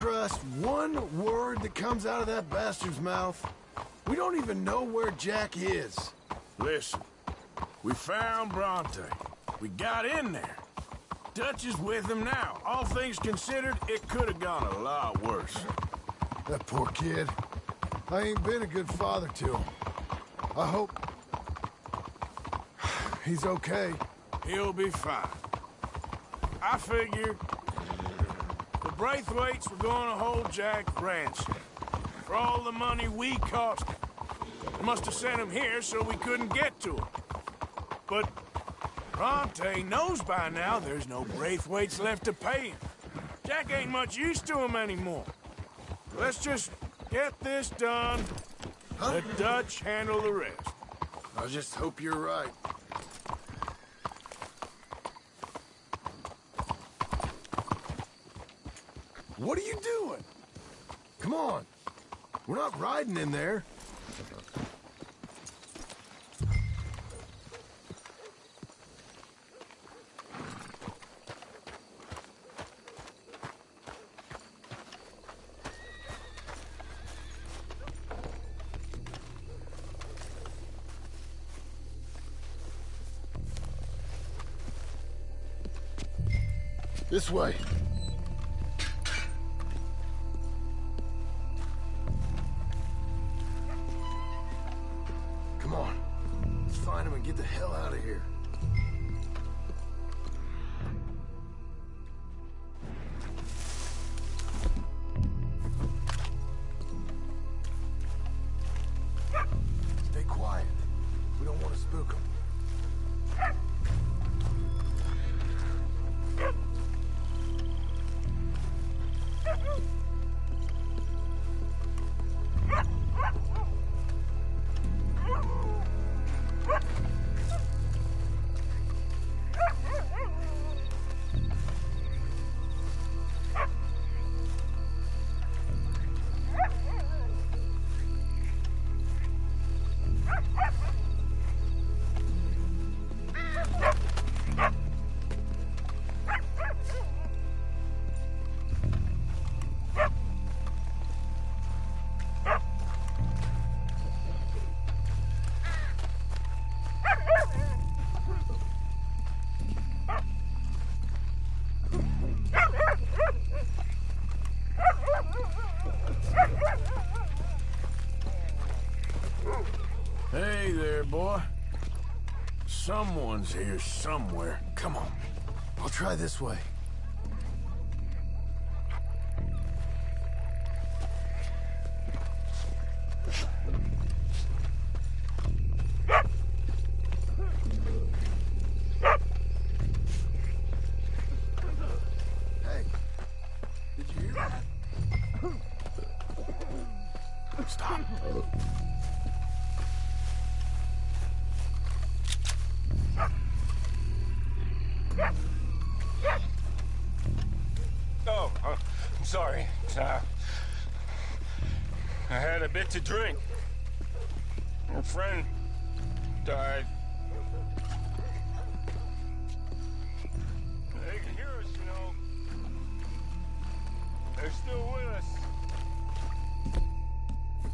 trust one word that comes out of that bastard's mouth? We don't even know where Jack is. Listen, we found Bronte. We got in there. Dutch is with him now. All things considered, it could have gone a lot worse. That poor kid. I ain't been a good father to him. I hope... he's okay. He'll be fine. I figure the Braithwaites were going to hold Jack ransom for all the money we cost him. They must have sent him here so we couldn't get to him. But Bronte knows by now there's no Braithwaites left to pay him. Jack ain't much use to him anymore. Let's just get this done. Let Dutch handle the rest. I just hope you're right. What are you doing? Come on. We're not riding in there. This way. Come on. Let's find him and get the hell out of here. Stay quiet. We don't want to spook him. Hey there, boy. Someone's here somewhere. Come on. I'll try this way. Hey, did you hear that? Stop. Oh, I'm sorry. I had a bit to drink. Your friend died. They can hear us, you know. They're still with us.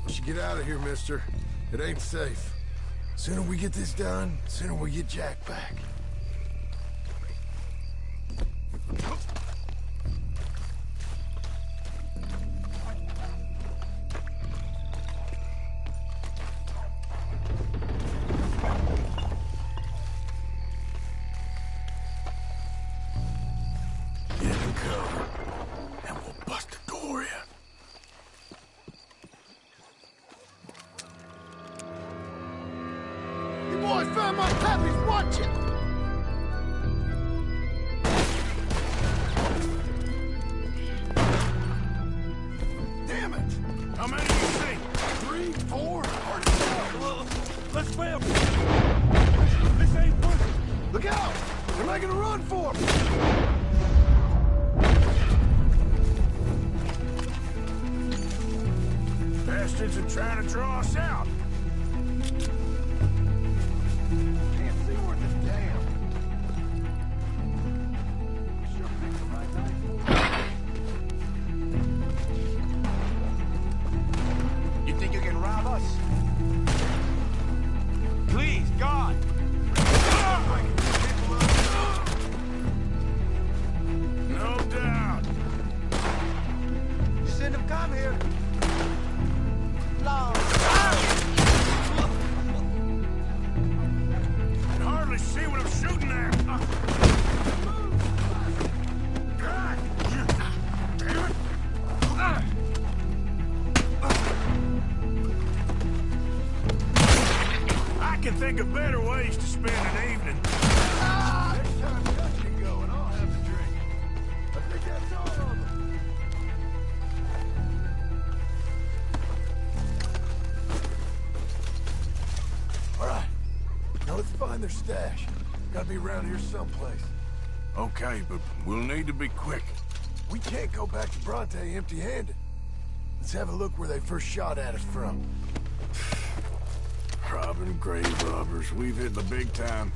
You should get out of here, mister. It ain't safe. Sooner we get this done, sooner we get Jack back. Get in cover, and we'll bust the door in. You boys found my puppies, watch it! Damn it! How many do you see? 3, 4, hard to tell. Well, let's fail. This ain't working. Look out! They're making a run for him! Bastards are trying to draw us out. Can't see worth a damn. Sure picked the right night for it. shouldn't have come here. Lord. I can hardly see what I'm shooting at. I can think of better ways to spend an evening. Next time Dutch can go and I'll have the drink. I think that's all of them. All right. Now let's find their stash. Gotta be around here someplace. Okay, but we'll need to be quick. We can't go back to Bronte empty-handed. Let's have a look where they first shot at us from. Robbing grave robbers, we've hit the big time.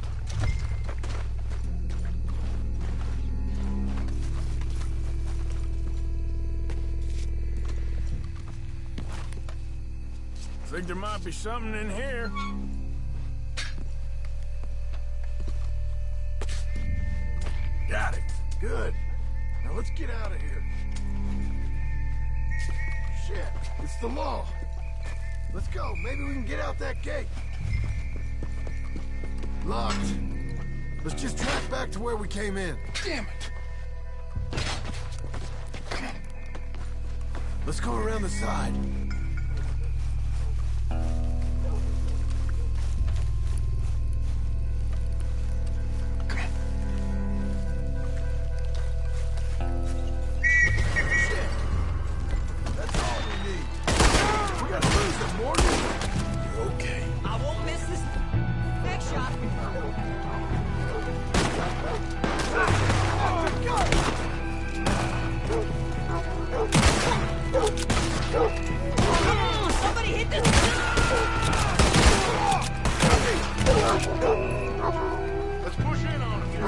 Think there might be something in here. Got it. Good. Now let's get out of here. Shit, it's the law. Let's go. Maybe we can get out that gate. Locked. Let's just track back to where we came in. Damn it! Let's go around the side. Let's push in on him.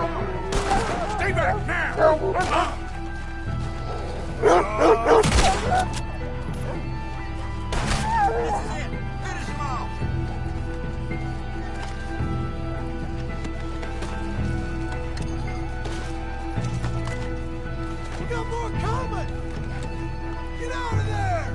Stay back now! This is it. Finish him off. We got more coming. Get out of there.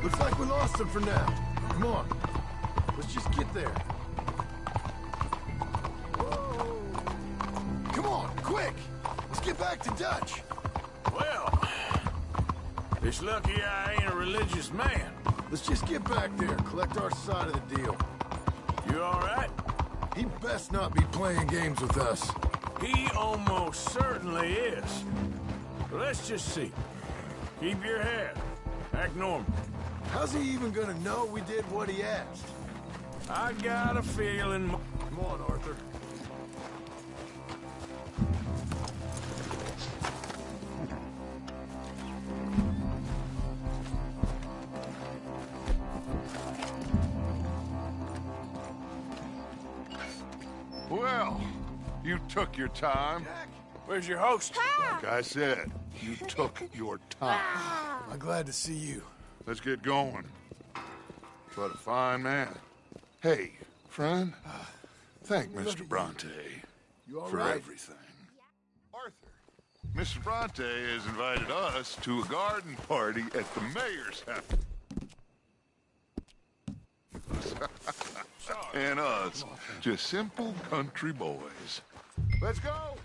Looks like we lost them for now. Come on. Let's just get there. Come on, quick! Let's get back to Dutch. Well, it's lucky I ain't a religious man. Let's just get back there, collect our side of the deal. You all right? He best not be playing games with us. He almost certainly is. Let's just see. Keep your head. Act normal. How's he even gonna know we did what he asked? I got a feeling... Come on, Arthur. Well, you took your time. Jack? Where's your host? Like I said, You took your time. I'm glad to see you. Let's get going. What a fine man. Hey, friend, thank Mr. Bronte for everything. Arthur, Mr. Bronte has invited us to a garden party at the mayor's house. And us, just simple country boys. Let's go!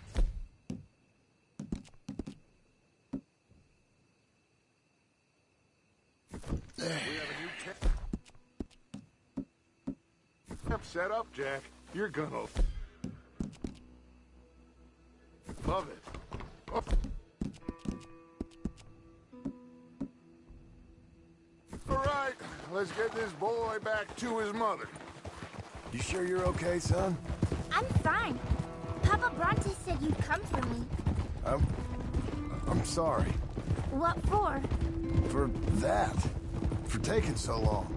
We have a new camp set up, Jack. You're gonna love it. Oh. All right, let's get this boy back to his mother. You sure you're okay, son? I'm fine. Papa Bronte said you'd come for me. I'm sorry. What for? For that. For taking so long.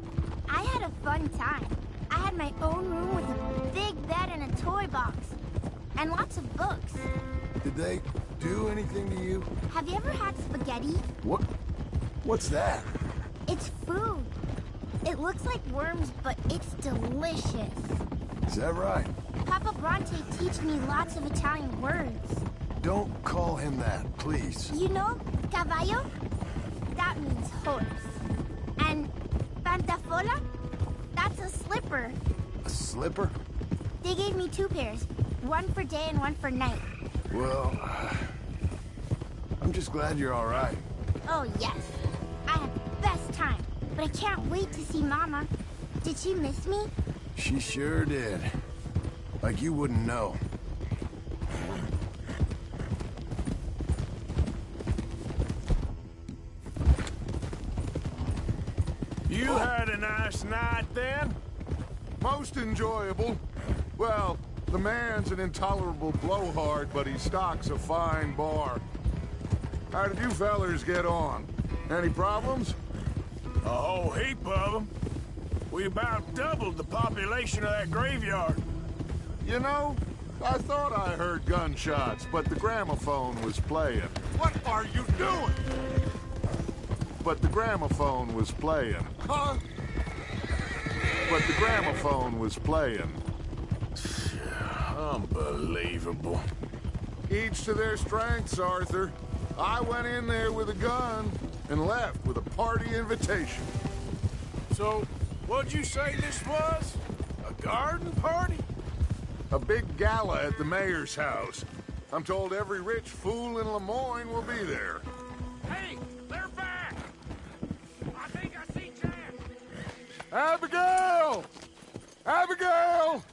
I had a fun time. I had my own room with a big bed and a toy box. And lots of books. Did they do anything to you? Have you ever had spaghetti? What's that? It's food. It looks like worms, but it's delicious. Is that right? Papa Bronte teach me lots of Italian words. Don't call him that, please. You know, caballo? That means horse. And pantafola? That's a slipper. A slipper? They gave me 2 pairs. One for day and one for night. Well, I'm just glad you're all right. Oh, yes. I had the best time. But I can't wait to see Mama. Did she miss me? She sure did. Like you wouldn't know. You had a nice night then? Most enjoyable. Well, the man's an intolerable blowhard, but he stocks a fine bar. How did you fellers get on? Any problems? A whole heap of them. We about doubled the population of that graveyard. You know, I thought I heard gunshots, but the gramophone was playing. What are you doing? But the gramophone was playing. Huh? But the gramophone was playing. Unbelievable. Each to their strengths, Arthur. I went in there with a gun and left with a party invitation. So, what'd you say this was? A garden party? A big gala at the mayor's house. I'm told every rich fool in Lemoyne will be there. Hey, they're back! I think I see Jack! Abigail! Abigail!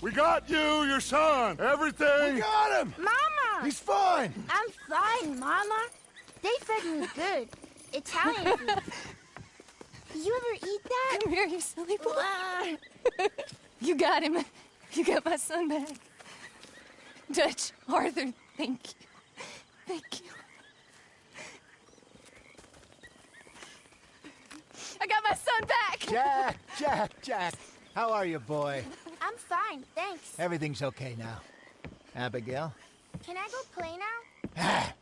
We got you, your son, everything! We got him! Mama! He's fine! I'm fine, Mama. They fed me good. Italian food. Did you ever eat that? Come here, you silly boy. You got him. You got my son back. Dutch, Arthur, thank you. Thank you. I got my son back! Jack. How are you, boy? I'm fine, thanks. Everything's okay now. Abigail? Can I go play now?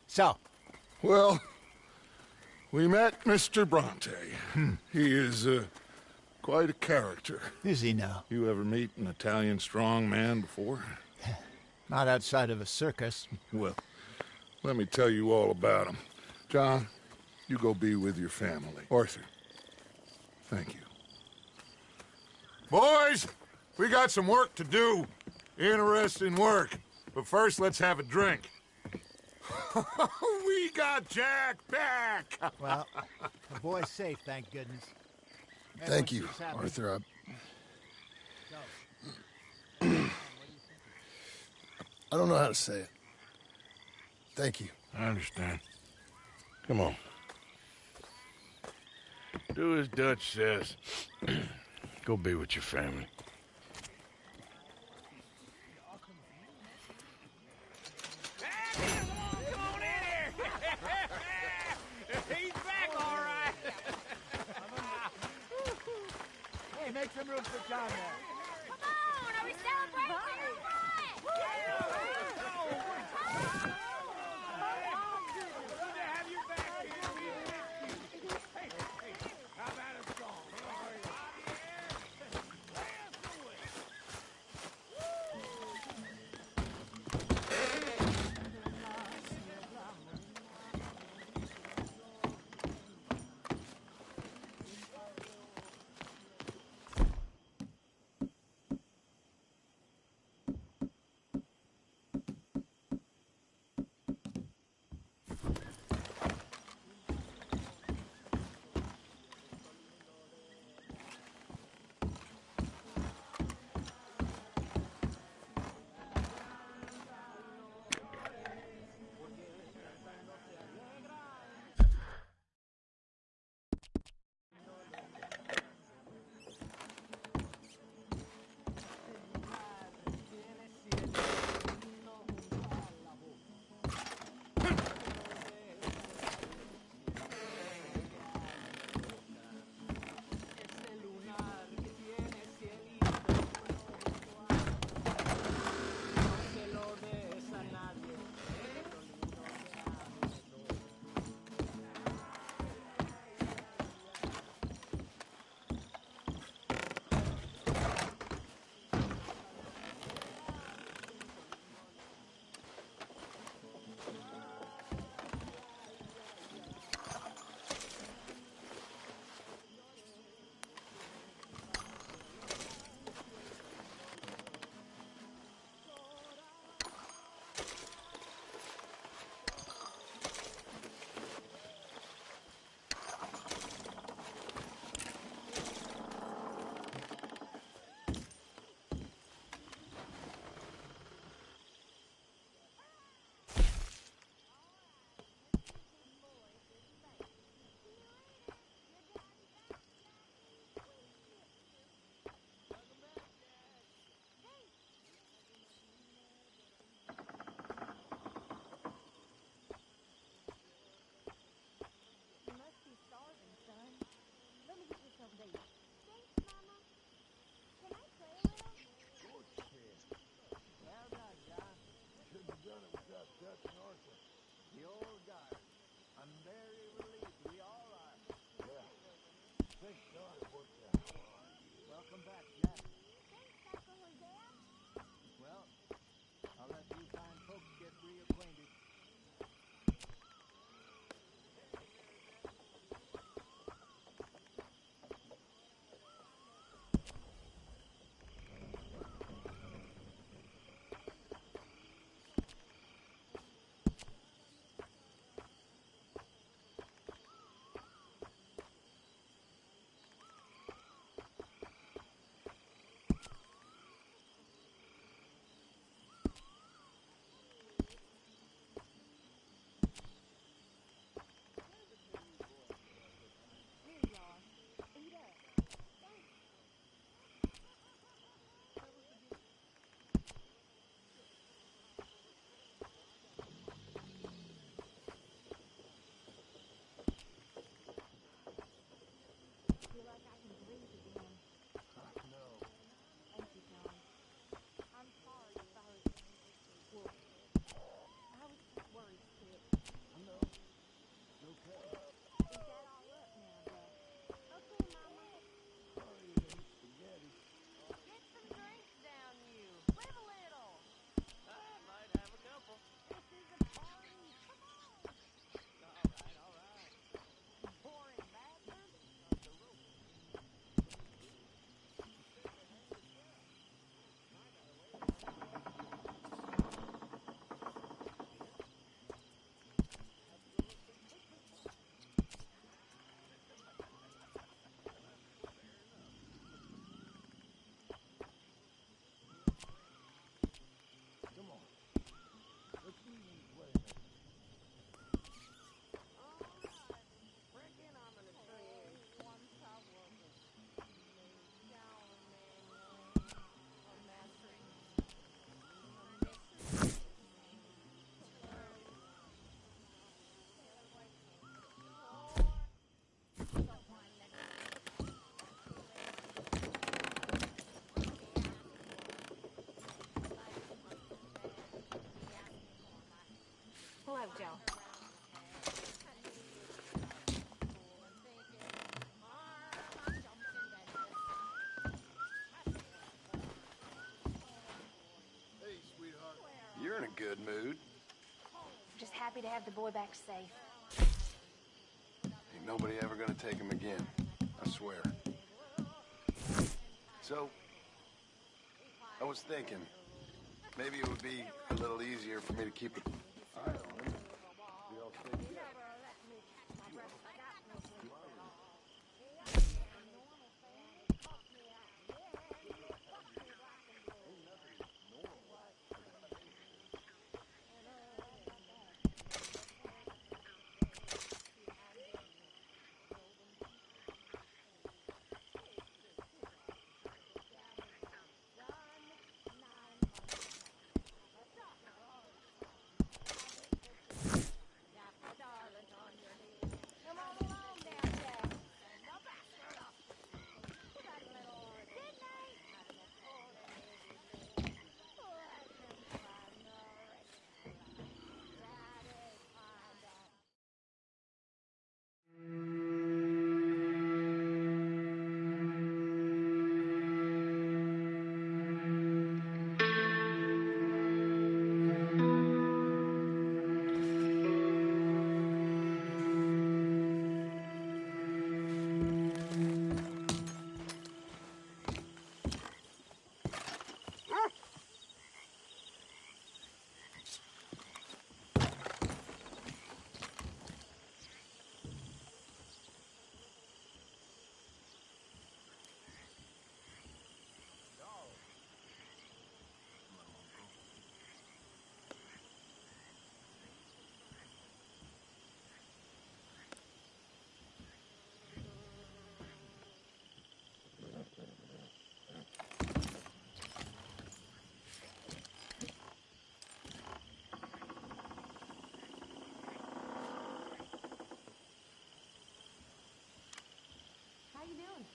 So, Well, we met Mr. Bronte. He is quite a character. is he now? You ever meet an Italian strongman before? Not outside of a circus. Well, let me tell you all about him. John, you go be with your family. Arthur, thank you. Boys, we got some work to do. Interesting work. But first, let's have a drink. We got Jack back! Well, the boy's safe, thank goodness. Thank you, Everyone seems happy. Arthur. I don't know how to say it. Thank you. I understand. Come on. Do as Dutch says. Go be with your family. Come on in here! He's back, all right! Hey, make some room for John there. Come on, are we celebrating or what? Hey, sweetheart. You're in a good mood. I'm just happy to have the boy back safe. Ain't nobody ever gonna take him again. I swear. So, I was thinking, maybe it would be a little easier for me to keep an eye on him. We all stay together. How you doing?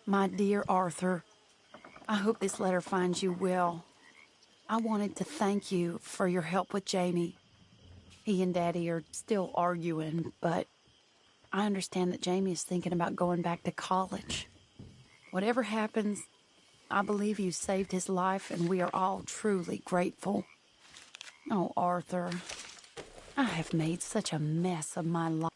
My dear Arthur, I hope this letter finds you well. I wanted to thank you for your help with Jamie. He and Daddy are still arguing, but I understand that Jamie is thinking about going back to college. Whatever happens, I believe you saved his life, and we are all truly grateful. Oh, Arthur, I have made such a mess of my life.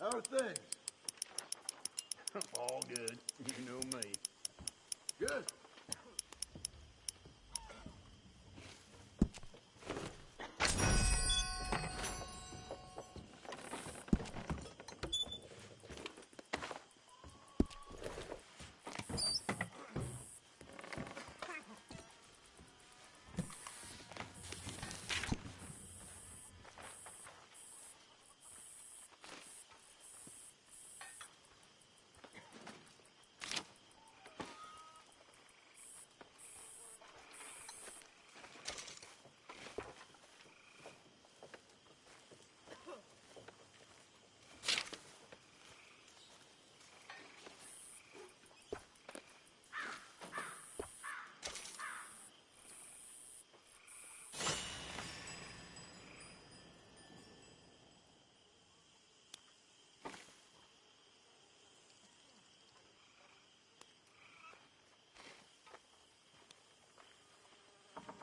How are things? All good. You know me. Good.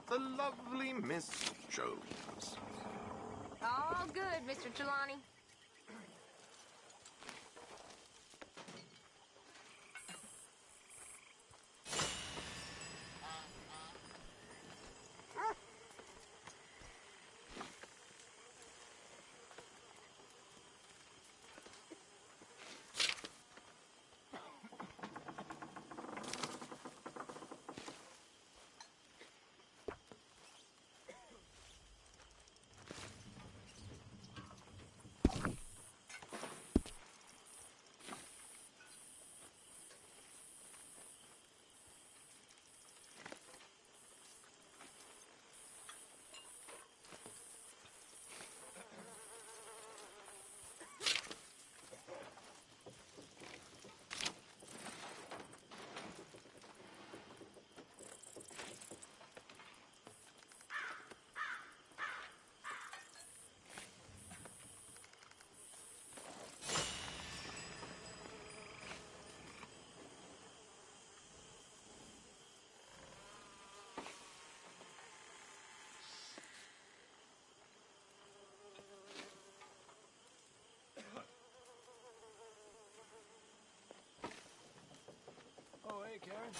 The lovely Miss Jones. All good, Mr. Trelawney. Oh, hey, Karen.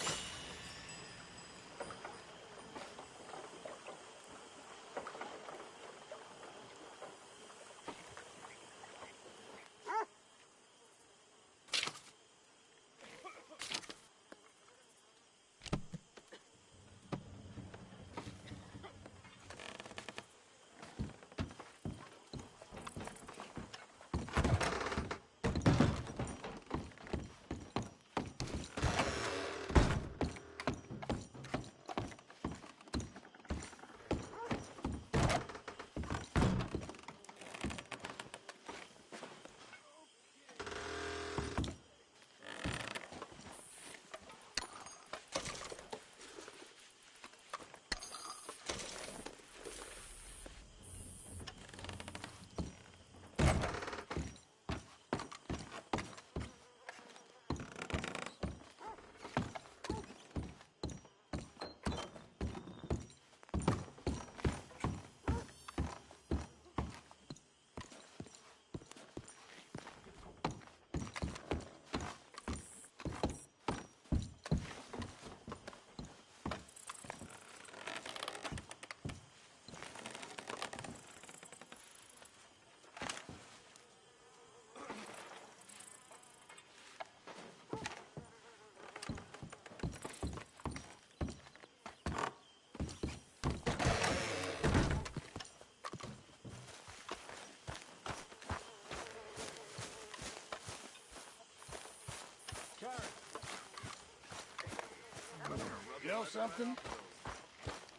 You know something?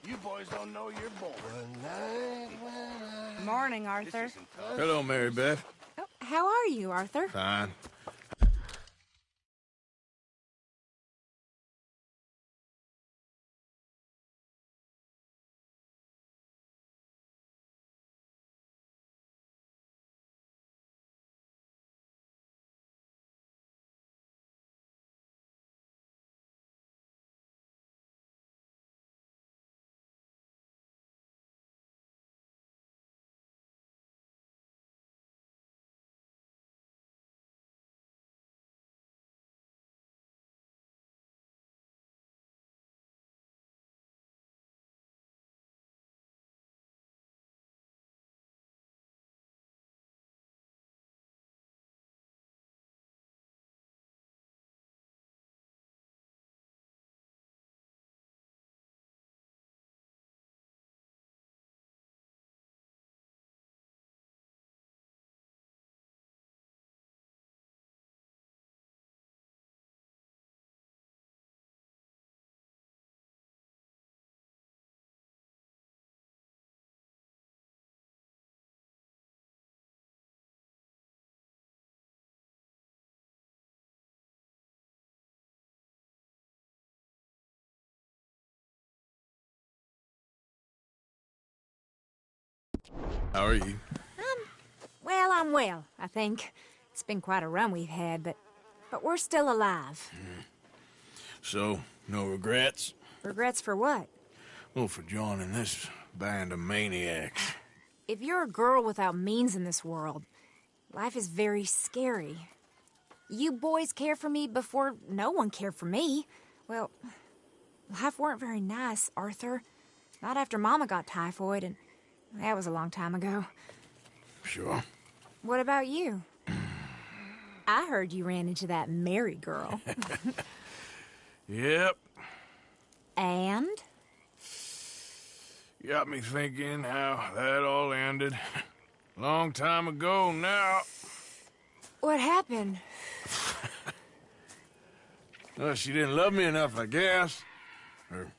You boys don't know you're born. Morning, Arthur. Hello, Mary Beth. Oh, how are you, Arthur? Fine. How are you? Well, I'm well, I think. It's been quite a run we've had, but we're still alive. So, no regrets? Regrets for what? Well, for joining this band of maniacs. If you're a girl without means in this world, life is very scary. You boys cared for me before no one cared for me. Well, life weren't very nice, Arthur. Not after Mama got typhoid, and that was a long time ago. Sure. What about you? I heard you ran into that Mary girl. Yep. And? Got me thinking how that all ended. Long time ago now. What happened? Well, she didn't love me enough, I guess. Or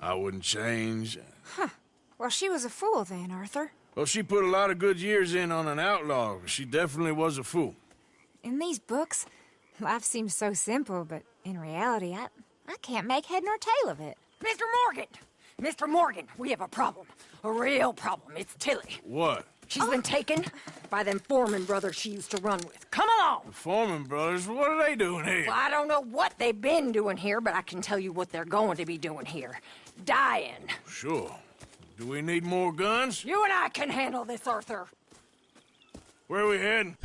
I wouldn't change. Huh. Well, she was a fool then, Arthur. Well, she put a lot of good years in on an outlaw. She definitely was a fool. In these books, life seems so simple, but in reality, I can't make head nor tail of it. Mr. Morgan! Mr. Morgan, we have a problem. A real problem. It's Tilly. What? She's been taken by them Foreman brothers she used to run with. Come along! The Foreman brothers? What are they doing here? Well, I don't know what they've been doing here, but I can tell you what they're going to be doing here. Dying. Sure. Do we need more guns? You and I can handle this, Arthur. Where are we heading?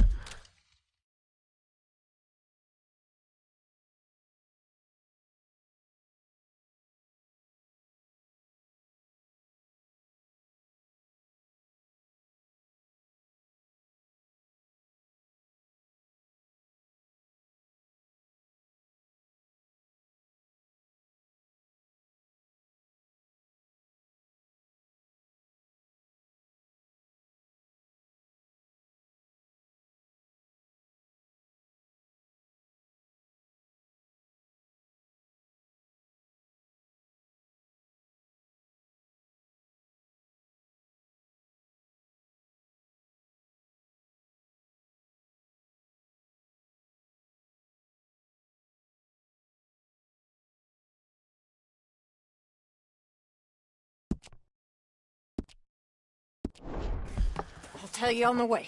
I'll tell you on the way.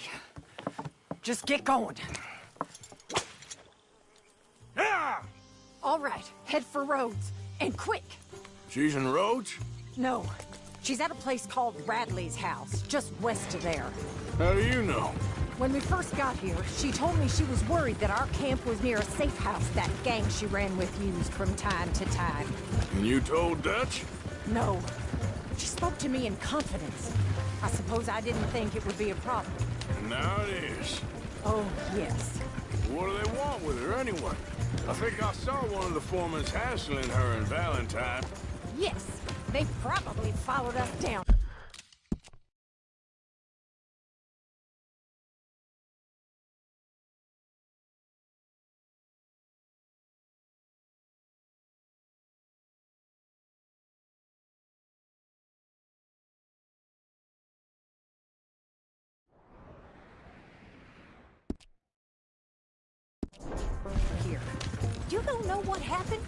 Just get going. Yeah! All right, head for Rhodes. And quick. She's in Rhodes? No, she's at a place called Radley's house, just west of there. How do you know? When we first got here, she told me she was worried that our camp was near a safe house that gang she ran with used from time to time. And you told Dutch? No. She spoke to me in confidence. I suppose I didn't think it would be a problem. And now it is. Oh, yes. What do they want with her anyway? I think I saw one of the foremans hassling her and Valentine. Yes, they probably followed us down. Here. You don't know what happened?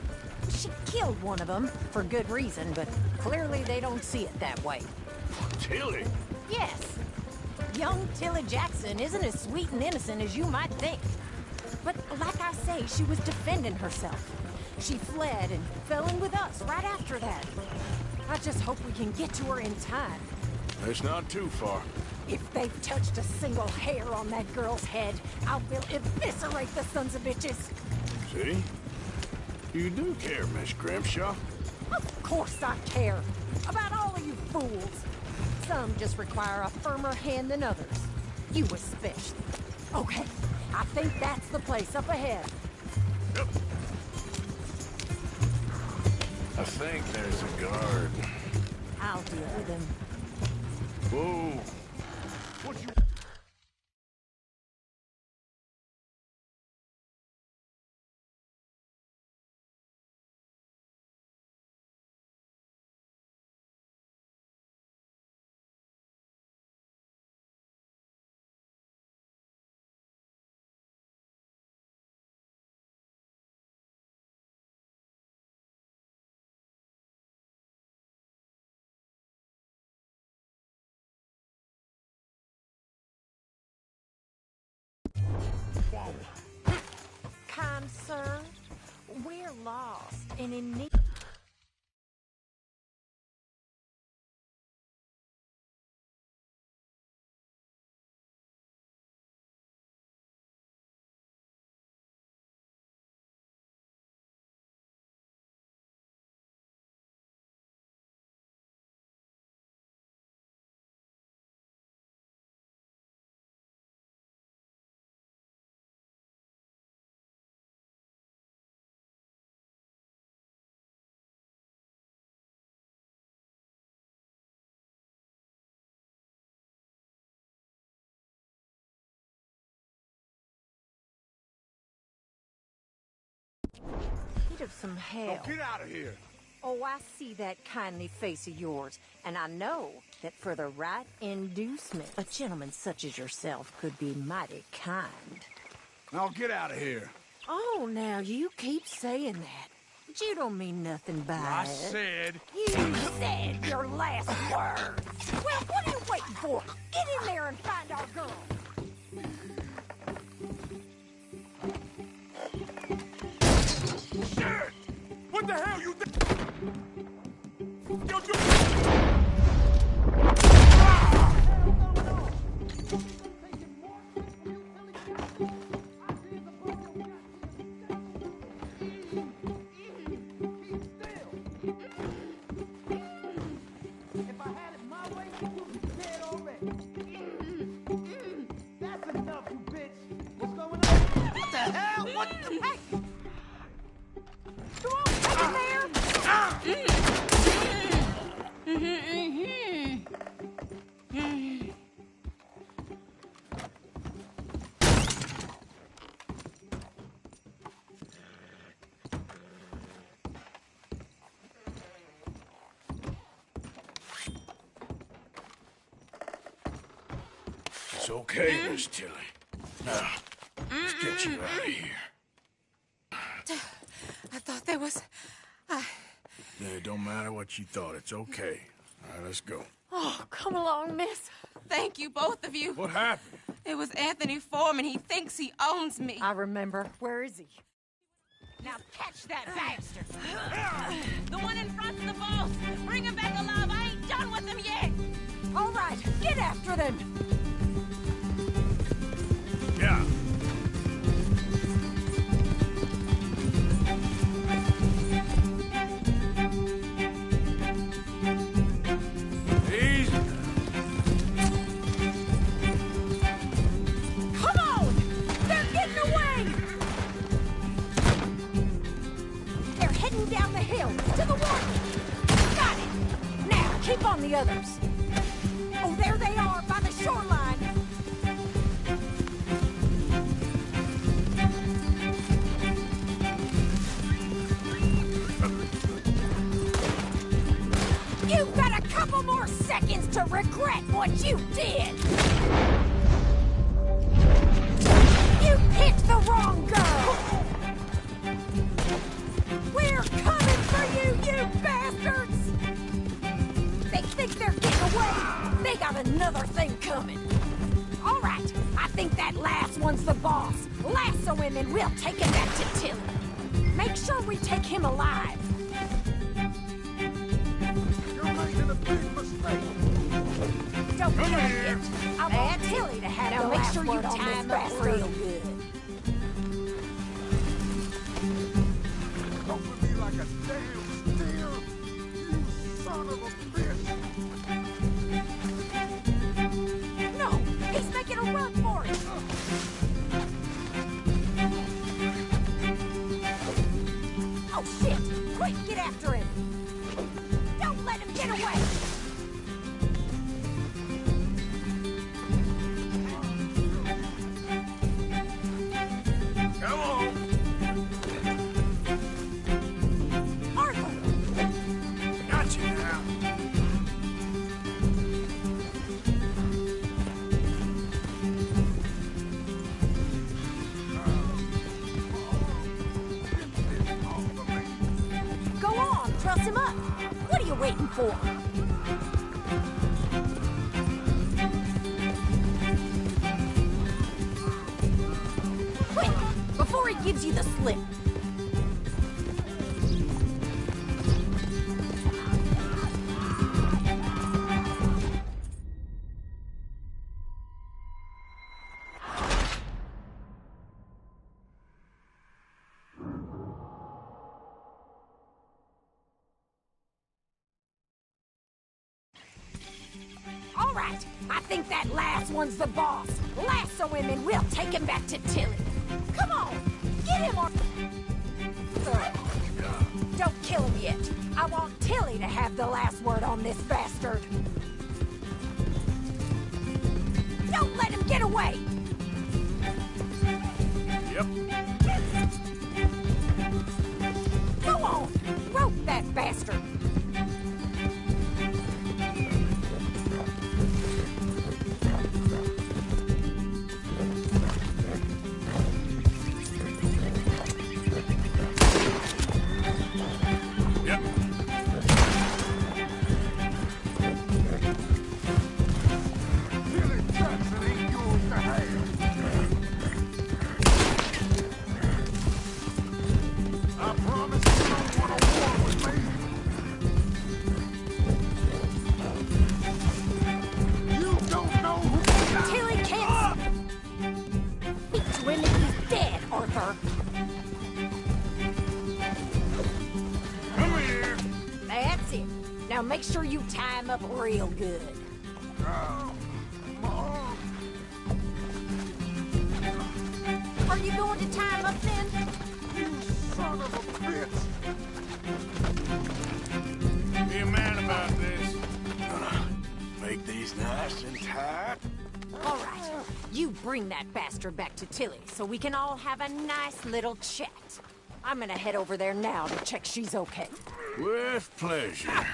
She killed one of them, for good reason, but clearly they don't see it that way. Tilly? Yes. Young Tilly Jackson isn't as sweet and innocent as you might think. But like I say, she was defending herself. She fled and fell in with us right after that. I just hope we can get to her in time. It's not too far. If they've touched a single hair on that girl's head, I will eviscerate the sons of bitches. See? You do care, Miss Grimshaw. Of course I care. About all of you fools. Some just require a firmer hand than others. You especially. Okay, I think that's the place up ahead. Yep. I think there's a guard. I'll deal with him. Whoa. What you... Kind sir, we're lost and in need. Of some hell. Oh, get out of here. Oh, I see that kindly face of yours, and I know that for the right inducement, a gentleman such as yourself could be mighty kind. Now get out of here. Oh, now you keep saying that. But you don't mean nothing by I it. said... You said your last words. Well, what are you waiting for? Get in there and find our girl. Shit! What the hell you think? If I had it my way, you'd be dead already. That's enough, you bitch. What's going on? What the hell? What the heck? Come on, get in there! It's okay, Miss Tilly. Now, let's get you out of here. I thought there was... Yeah, it don't matter what you thought. It's okay. All right, let's go. Oh, come along, miss. Thank you, both of you. What happened? It was Anthony Foreman. He thinks he owns me. I remember. Where is he? Now catch that bastard! The one in front's the boss. Bring him back alive. I ain't done with him yet. All right, get after them! Yeah. Easy. Come on! They're getting away! They're heading down the hill, to the water! Got it! Now, keep on the others! Oh, there they are, by the shoreline! You've got a couple more seconds to regret what you did! You picked the wrong girl! We're coming for you, you bastards! They think they're getting away! They got another thing coming! All right, I think that last one's the boss. Lasso him and we'll take him back to Tilly. Make sure we take him alive. You're making a big mistake. Don't Come get here. it. I want Tilly to have the last word on this bastard. Real good. Don't put me like a damn steer, you son of a bitch. No, he's making a run for it. Oh shit! Quick, get after him. Don't let him get away. Come on. Arthur! Got you now. Go on, truss him up. What are you waiting for? Quick, before he gives you the slip. All right, I think that last one's the boss. Lasso him and we'll take him back to Tilly. Come on, get him on. Don't kill him yet. I want Tilly to have the last word on this bastard. Don't let him get away. Yep. Go on, rope that bastard. Now make sure you tie him up real good. Are you going to tie him up then? You son of a bitch! Be a man about this. Gonna make these nice and tight. All right, you bring that bastard back to Tilly so we can all have a nice little chat. I'm gonna head over there now to check she's okay. With pleasure.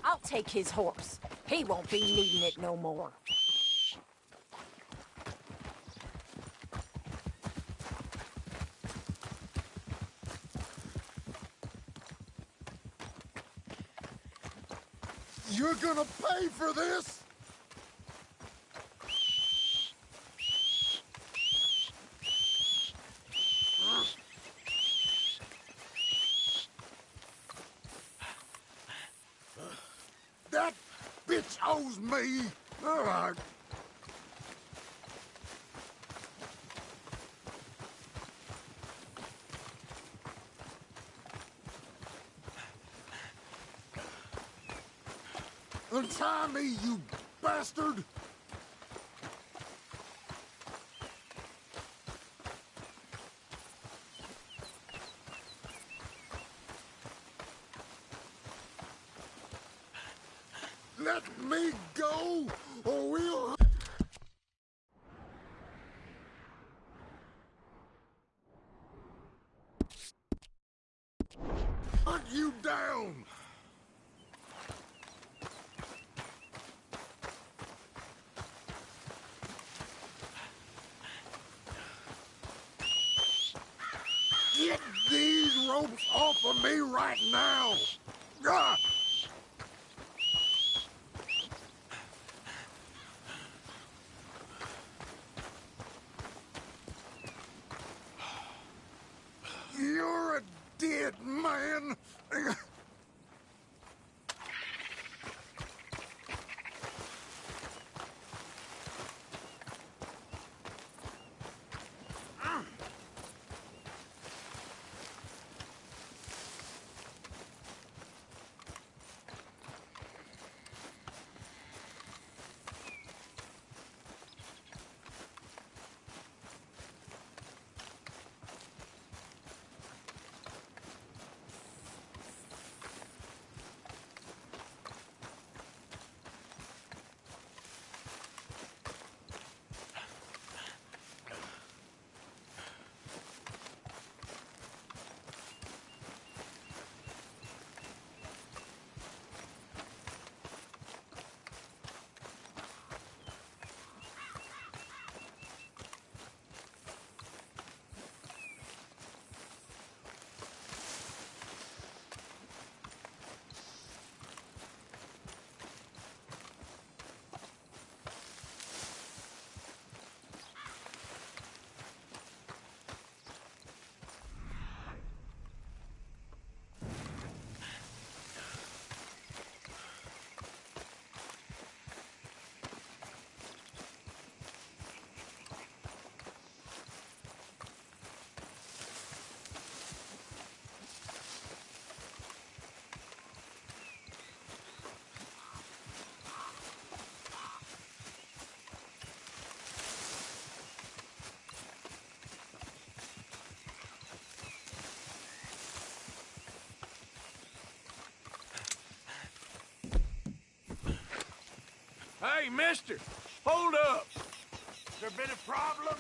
I'll take his horse. He won't be needing it no more. You're gonna pay for this? That bitch owes me. All right. Untie me, you bastard! Let me go, or we'll... hunt you down! Get these ropes off of me right now! Ah! You're a dead man! Hey, mister, hold up. There been a problem?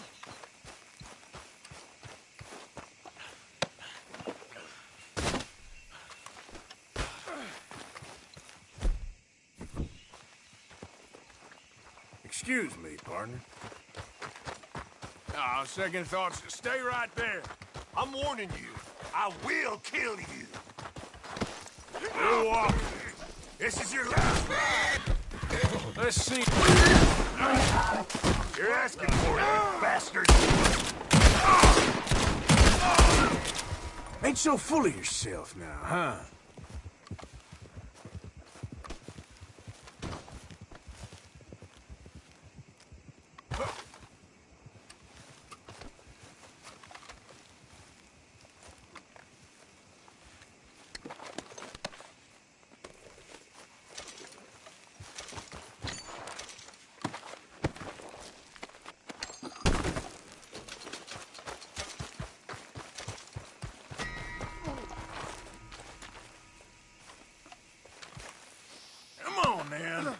Excuse me, partner. Ah, second thoughts. Stay right there. I'm warning you. I will kill you. You walk. This is your last ride. Let's see. You're asking for it, you bastard. Ain't so full of yourself now, huh? Come on, man.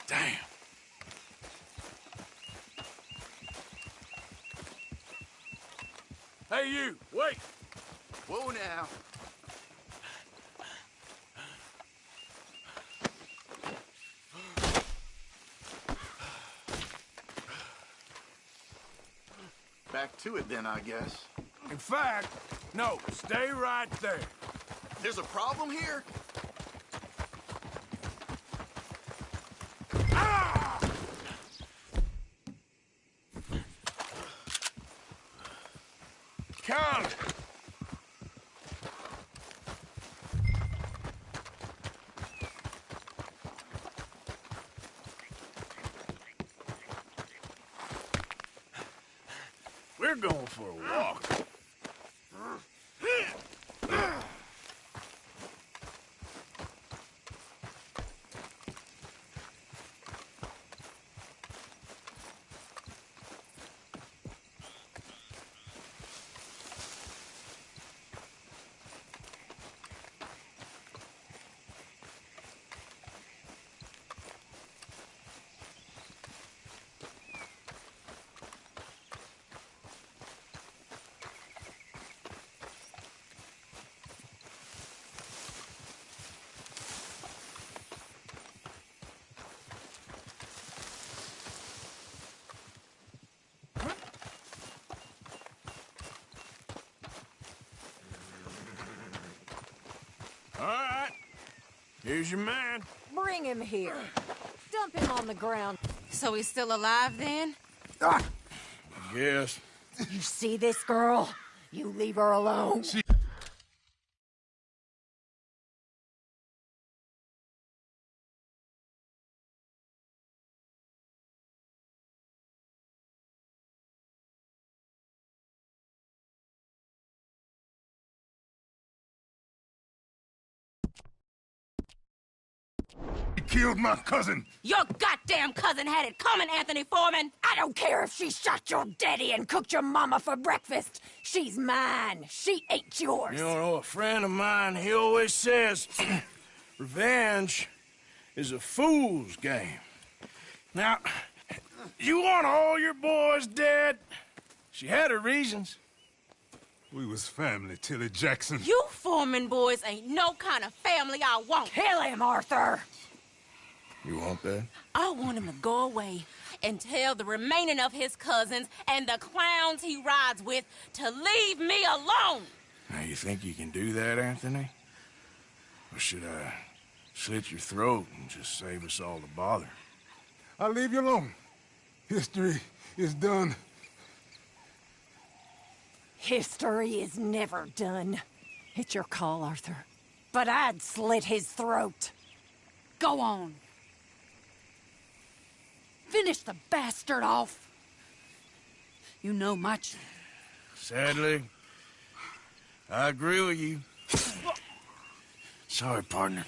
Damn. Hey, you, wait. Whoa now. Back to it then, I guess. In fact, no, stay right there. There's a problem here? Count. We're going for a walk. All right, here's your man. Bring him here. Dump him on the ground. So he's still alive then? Yes. You see this girl? You leave her alone. killed my cousin. Your goddamn cousin had it coming, Anthony Foreman. I don't care if she shot your daddy and cooked your mama for breakfast. She's mine. She ain't yours. You know, a friend of mine, he always says, revenge is a fool's game. Now, you want all your boys dead? She had her reasons. We was family, Tilly Jackson. You Foreman boys ain't no kind of family I want. Kill him, Arthur. You want that? I want him to go away and tell the remaining of his cousins and the clowns he rides with to leave me alone. Now, you think you can do that, Anthony? Or should I slit your throat and just save us all the bother? I'll leave you alone. History is done. History is never done. It's your call, Arthur. But I'd slit his throat. Go on. Finish the bastard off. You know much. Sadly, I agree with you. Sorry, partner.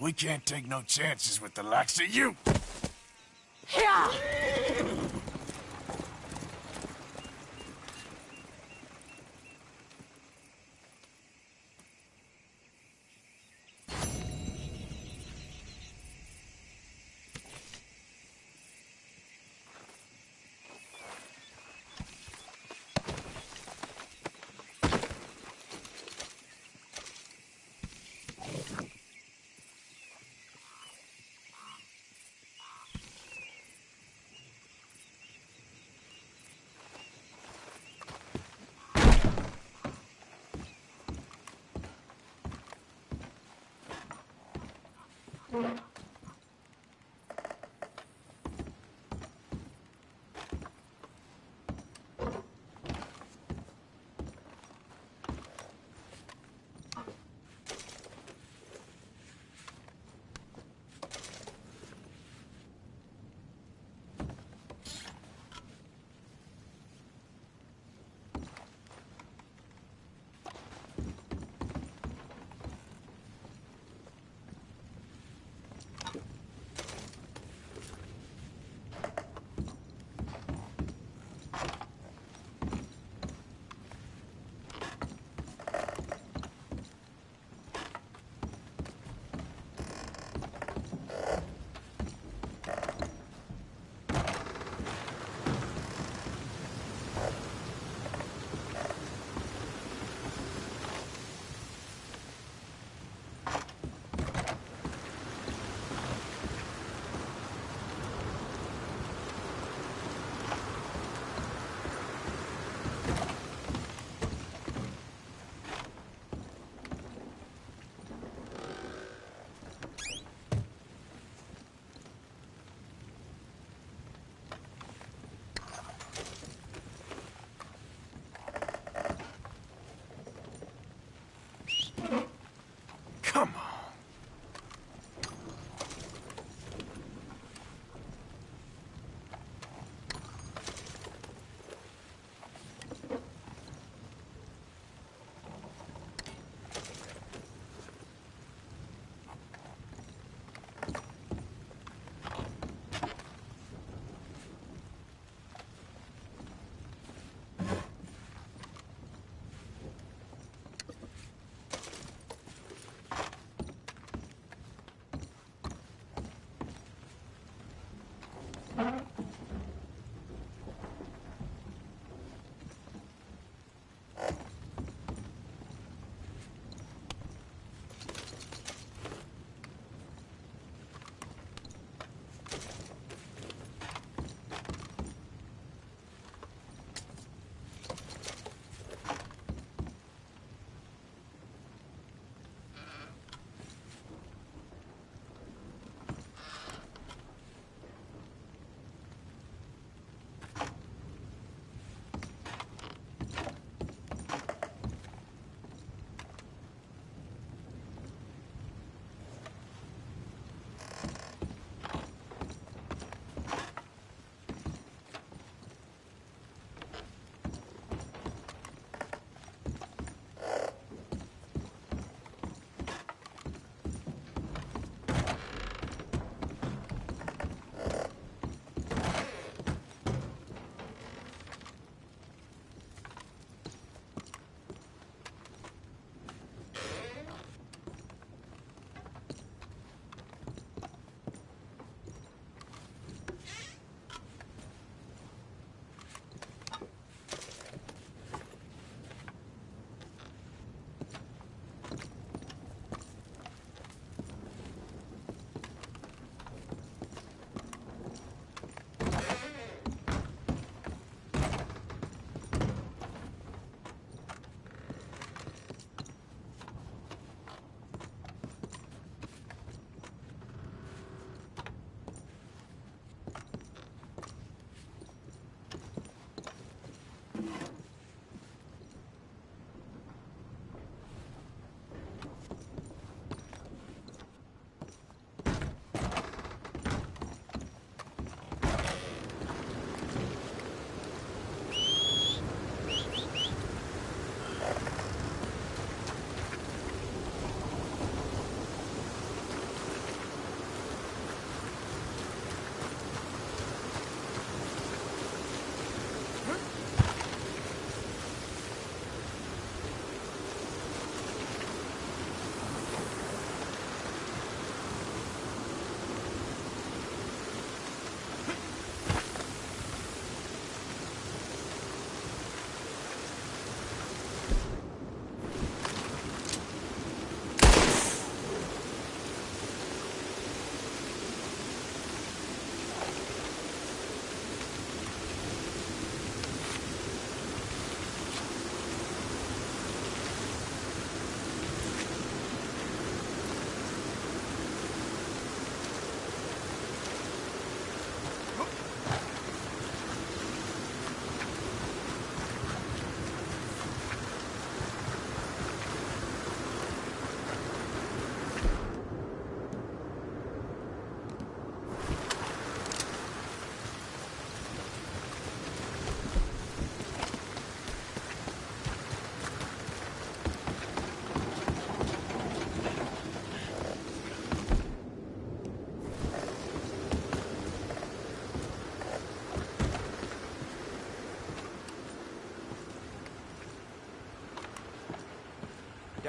We can't take no chances with the likes of you. Yeah!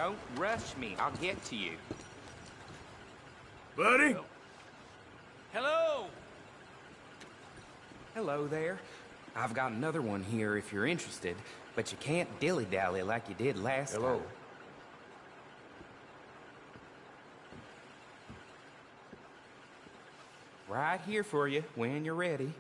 Don't rush me. I'll get to you. Buddy? Hello! Hello there. I've got another one here if you're interested, but you can't dilly-dally like you did last time. Right here for you when you're ready.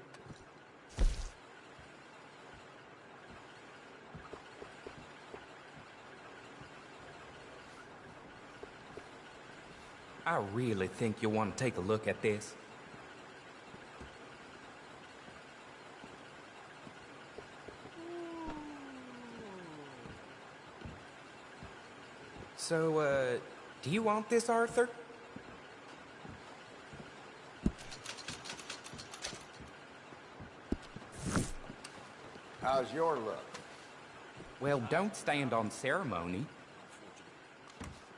I really think you'll want to take a look at this. So, do you want this, Arthur? How's your luck? Well, don't stand on ceremony.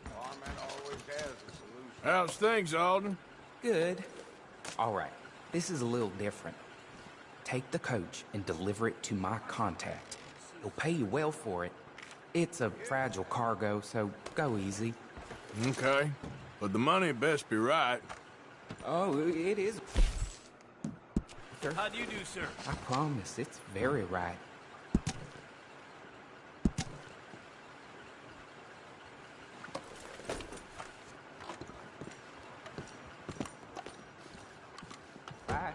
Lawman always has a solution. How's things, Alden? Good. All right, this is a little different. Take the coach and deliver it to my contact. He'll pay you well for it. It's a fragile cargo, so go easy. Okay, but the money best be right. Oh, it is. How do you do, sir? I promise, it's very right. Bye.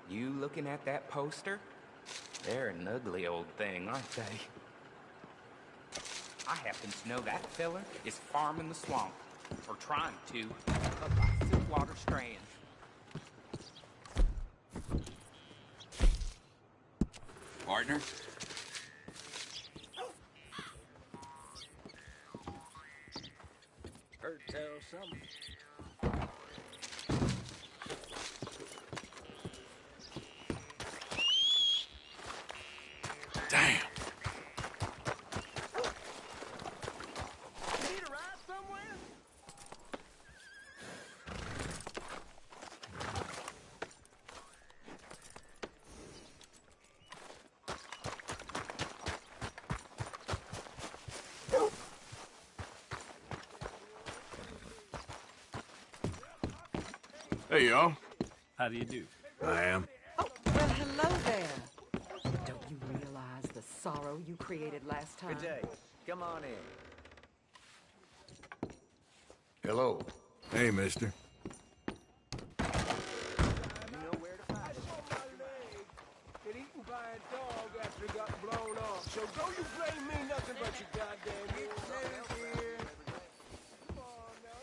You looking at that poster? They're an ugly old thing, aren't they? I happen to know that feller is farming the swamp, or trying to, up by Siltwater Strand. Partner? Heard tell something. Damn. Need a ride somewhere? Hey, y'all. How do you do? I am. Oh, well, hello there. Don't you realize the sorrow you created last time? Good day. Come on in. Hello. Hey, mister. You know where to find it. Get eaten by a dog after it got blown off. So don't you blame me nothing but your goddamn here. Come on now.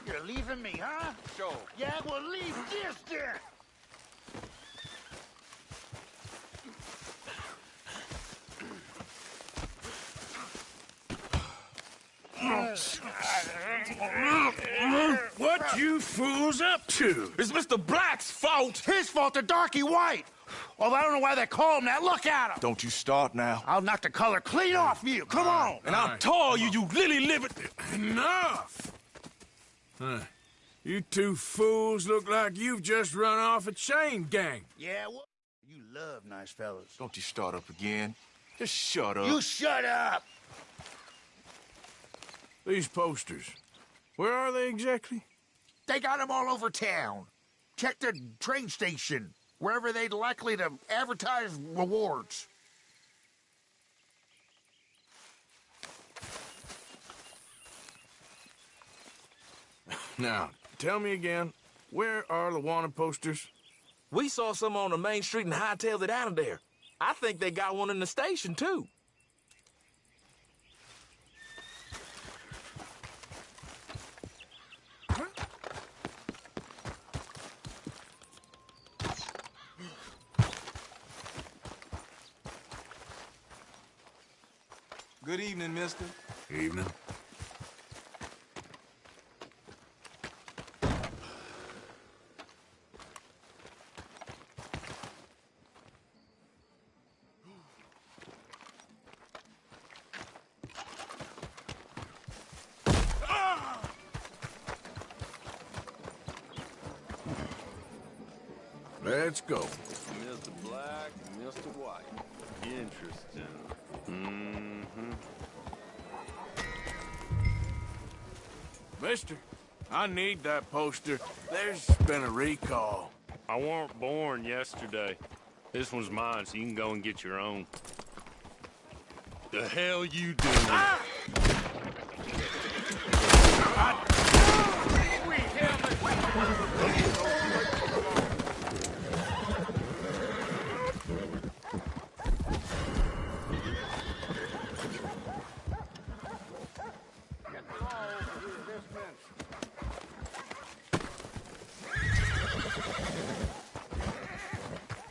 You're leaving me, huh? Sure. Yeah, well, leave this then. What you fools up to? It's Mr. Black's fault. His fault, the darky white. Although I don't know why they call him that. Look at him. Don't you start now. I'll knock the color clean off you. Come on. And I'll tell you, you lily livered. Enough! Huh. You two fools look like you've just run off a chain gang. Yeah, well, you love nice fellas. Don't you start up again. Just shut up. You shut up. These posters, where are they exactly? They got them all over town. Check the train station, wherever they'd likely to advertise rewards. Now, tell me again, where are the wanted posters? We saw some on the main street and hightailed it out of there. I think they got one in the station, too. Good evening, mister. Evening. Let's go. Mr. Black, Mr. White. Interesting. Mm-hmm. Mister, I need that poster. There's been a recall. I weren't born yesterday. This one's mine, so you can go and get your own. The hell you doing? Ah!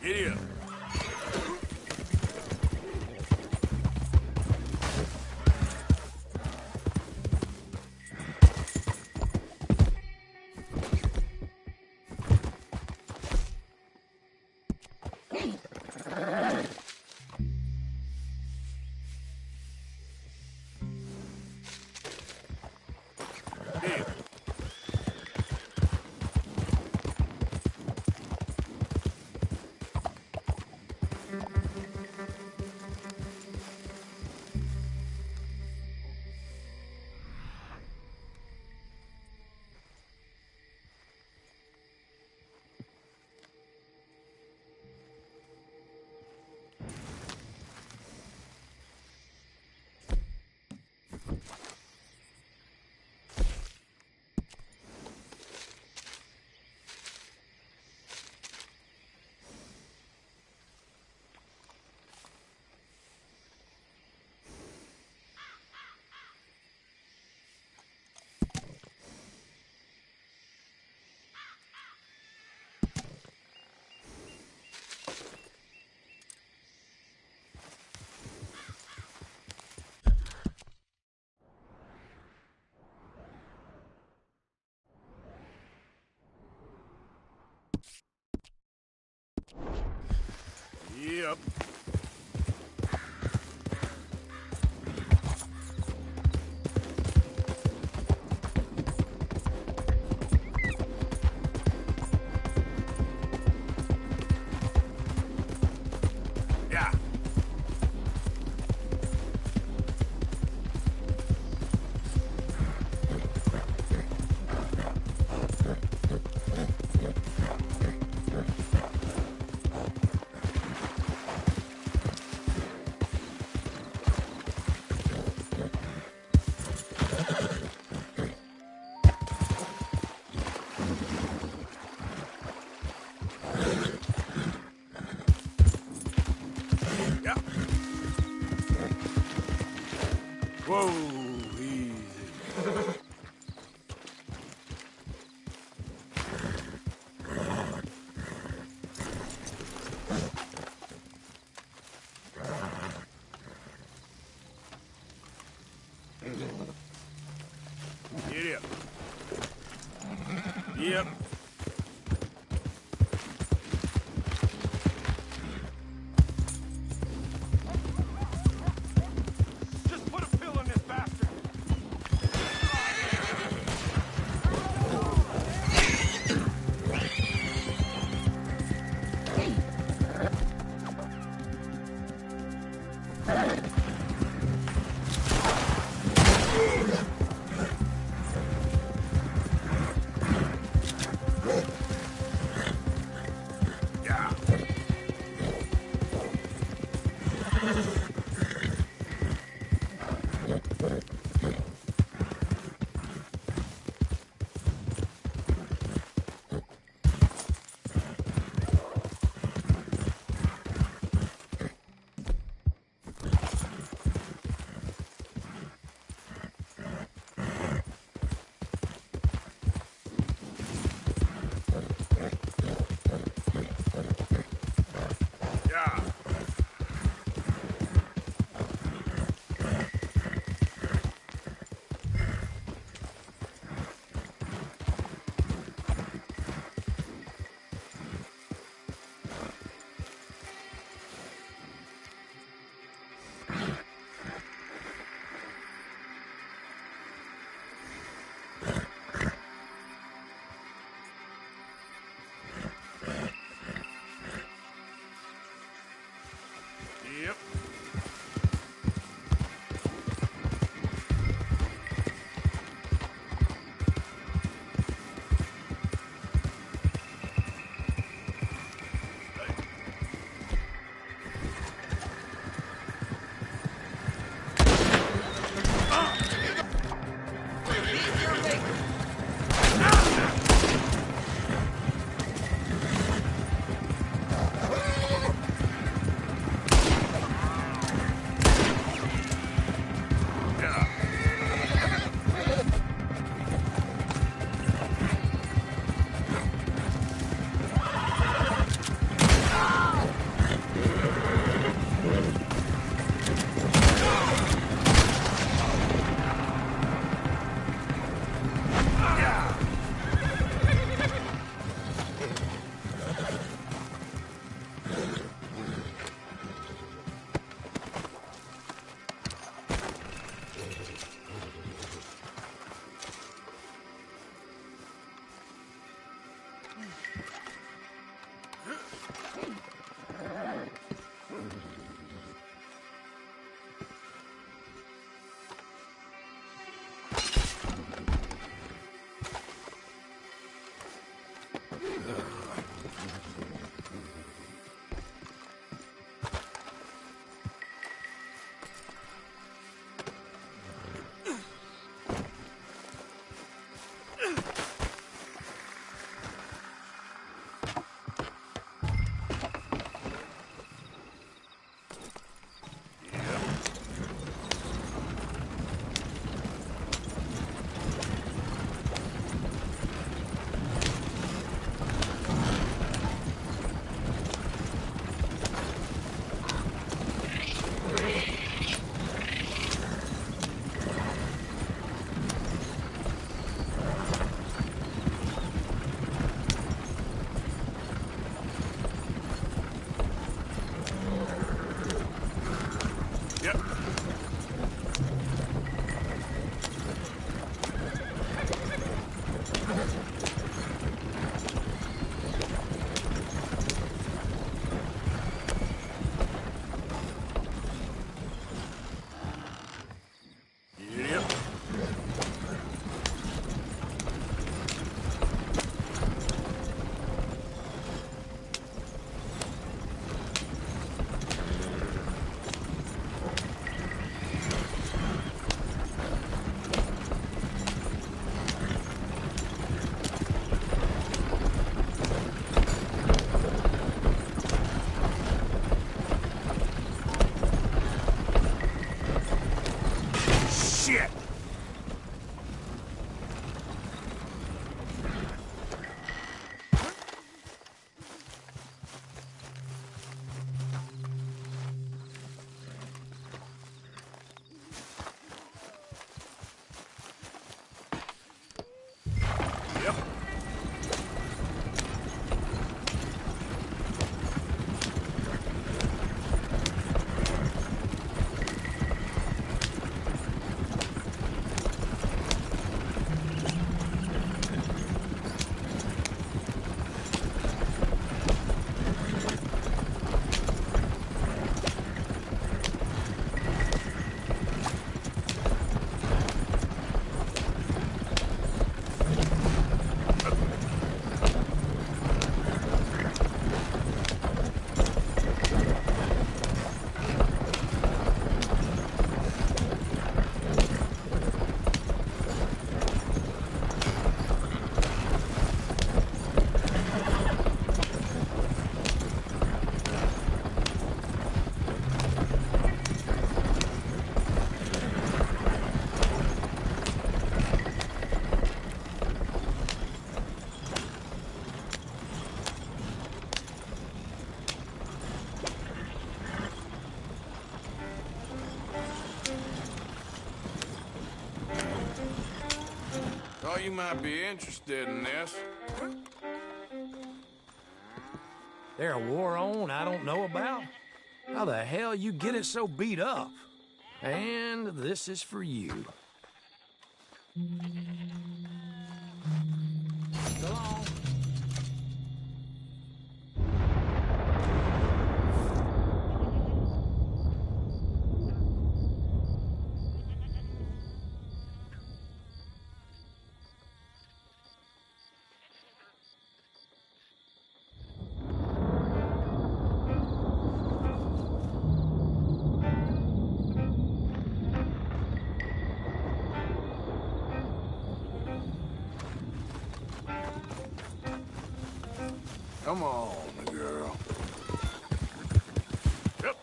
Giddy up. Yep. Yeah. Whoa, easy. Get up. Yep. Just put a pill in this bastard. Thought you might be interested in this. There a war on I don't know about? How the hell you get it so beat up? And this is for you. So long. Come on, girl. Yep.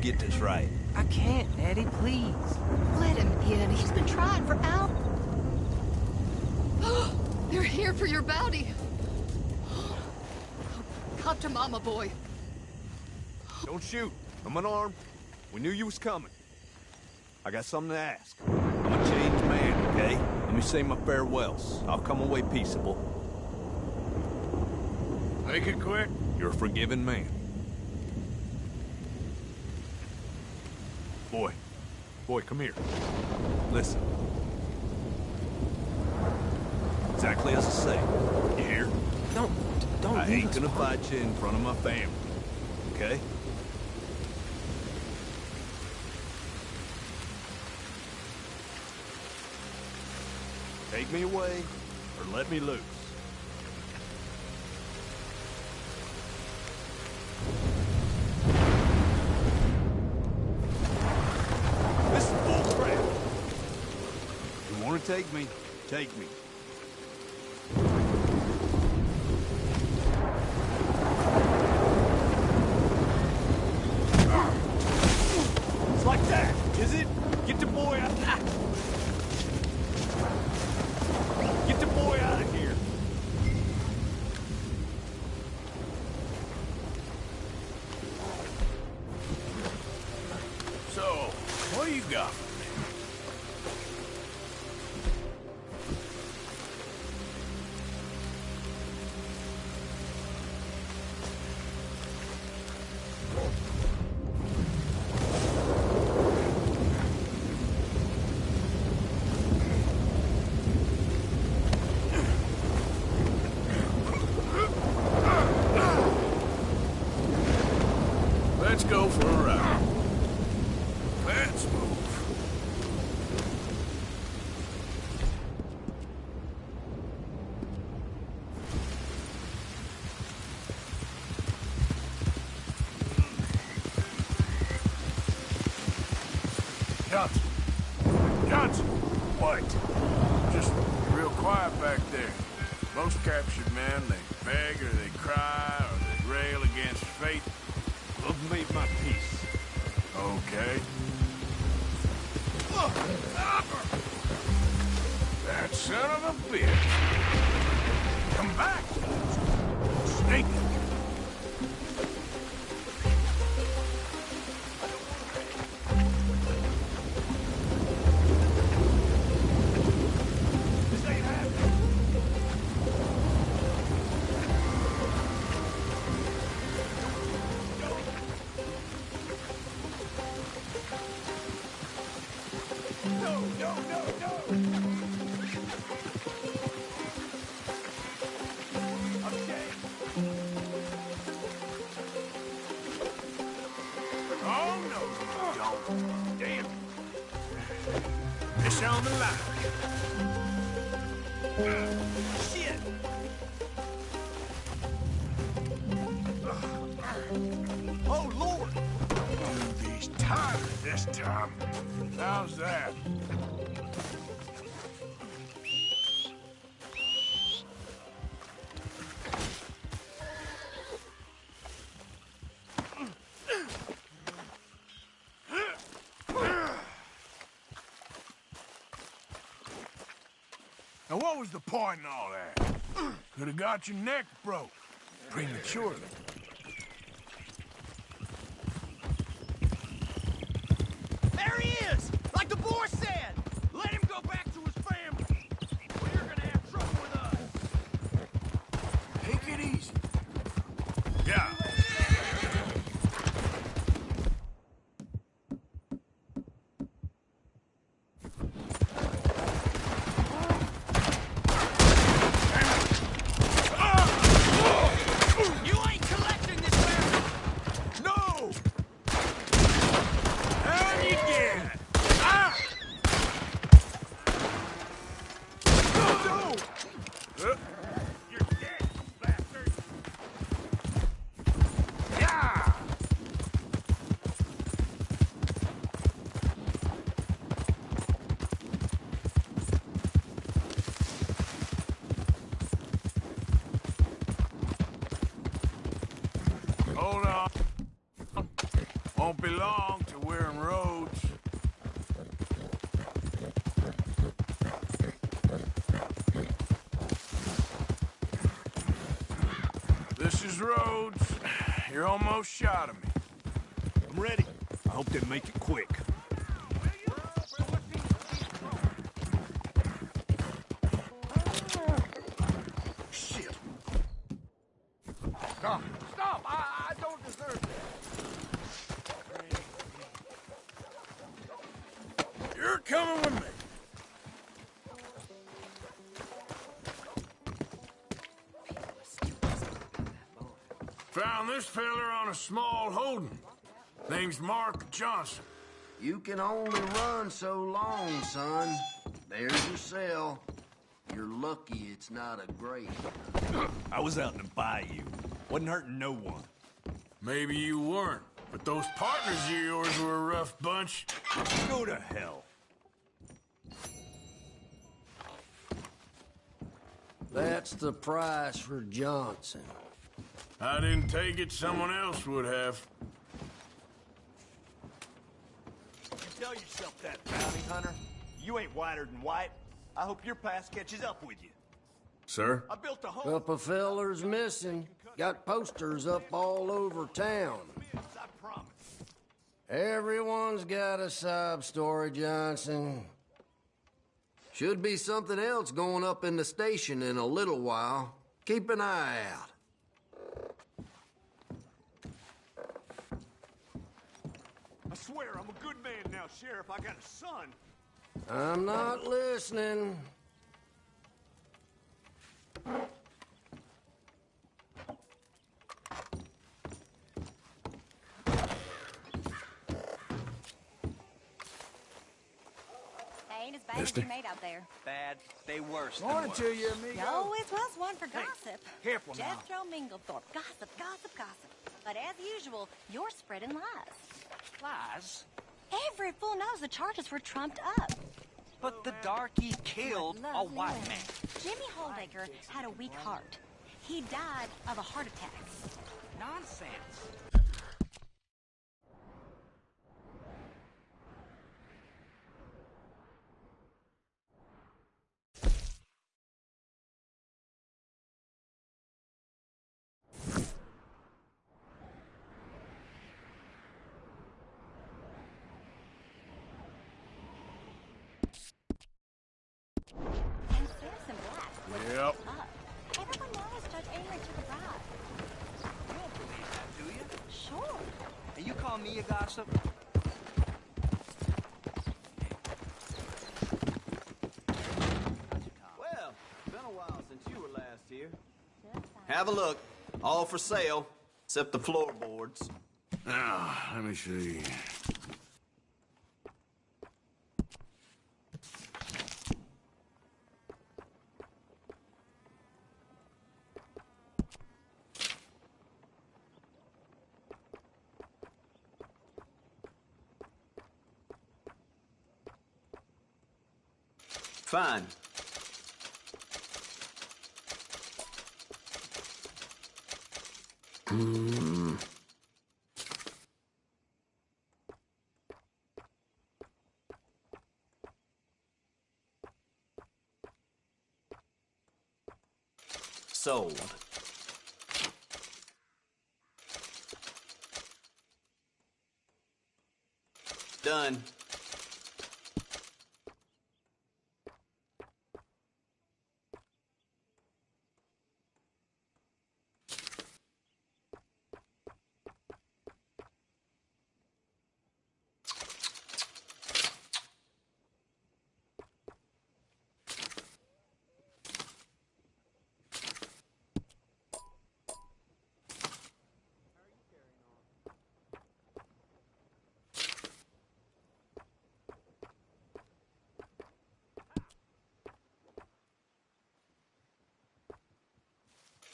get this right. I can't, Daddy, please. Let him in. He's been trying for hours. They're here for your bounty. Come to Mama, boy. Don't shoot. I'm unarmed. We knew you was coming. I got something to ask. I'm a changed man, okay? Let me say my farewells. I'll come away peaceable. Make it quick. You're a forgiving man. Boy, come here. Listen. Exactly as I say. You hear? Don't I ain't gonna fight you in front of my family. Okay? Take me away, or let me loose. This is bull crap. You want to take me? Take me. It's like that, is it? Get the boy out. Get the boy out of here. So, what do you got? Let's go for a ride. Let's move. Johnson. Johnson! What? Just real quiet back there. Most captured men, they beg or they cry or they rail against fate. I've made my peace. Okay. That son of a bitch. Come back. Sneaking. This ain't happening. Oh, no, you don't. Damn. It's on the line. Shit. Oh, Lord. Do these tighter this time. How's that? Now, what was the point in all that? Could have got your neck broke prematurely. There he is! Like the boy said! Let him go back to his family! Or you're gonna have trouble with us! Take it easy. Yeah. You ain't collecting this family! No! And you did! Won't be long till we're in Rhodes. This is Rhodes. You're almost shot of me. I'm ready. I hope they make it quick. Shit. Stop. Stop. I don't deserve that. You're coming with me. Found this feller on a small holding. Name's Mark Johnson. You can only run so long, son. There's your cell. You're lucky it's not a grave. I was out in the bayou. Wasn't hurting no one. Maybe you weren't, but those partners of yours were a rough bunch. Go to hell. That's the price for Johnson. I didn't take it, someone else would have. You tell yourself that, bounty hunter. You ain't whiter than white. I hope your past catches up with you. Sir? I built a home. Couple fellers missing. Got posters up all over town. I promise. Everyone's got a sob story, Johnson. Should be something else going up in the station in a little while. Keep an eye out. I swear I'm a good man now, Sheriff. I got a son. I'm not listening. They ain't as bad as you made out there. Bad, they worse. Morning to you, amigo. You always was one for gossip. Careful now. Jethro Minglethorpe. Gossip, gossip, gossip. But as usual, you're spreading lies. Lies? Every fool knows the charges were trumped up. But the darky killed a white man. Jimmy Holdaker had a weak heart. He died of a heart attack. Nonsense. And Samson Black was Yep. up. Everyone knows Judge Amory took a bribe. You don't believe that, do you? Sure. And you call me a gossip? Well, it's been a while since you were last here. Have a look. All for sale, except the floorboards. Now, let me see. Fine. Sold. Done.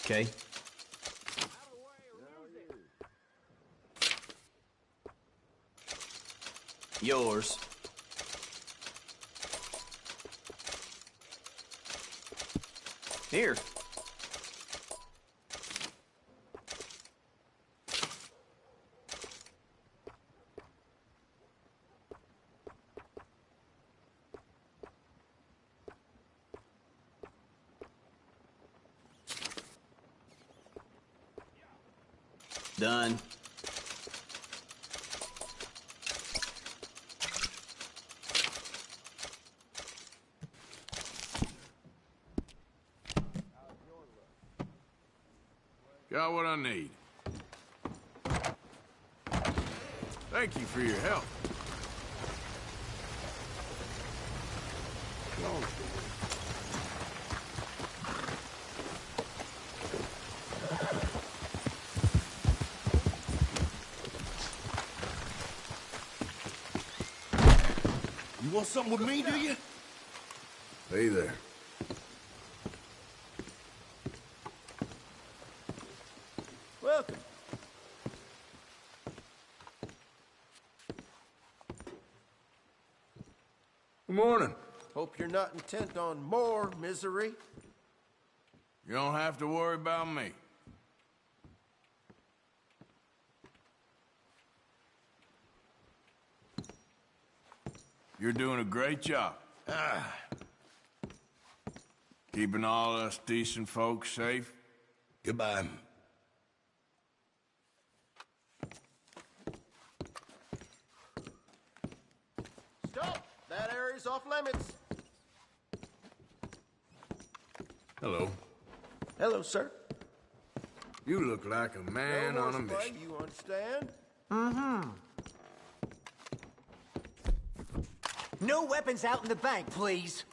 Okay. Yours. Here. Done. Got what I need. Thank you for your help. You want something with me, do you? Hey there. Welcome. Good morning. Hope you're not intent on more misery. You don't have to worry about me. You're doing a great job. Keeping all us decent folks safe. Goodbye. Stop! That area's off limits. Hello. Hello, sir. You look like a man No on a horseplay, mission. you understand? Mm-hmm. No weapons out in the bank, please.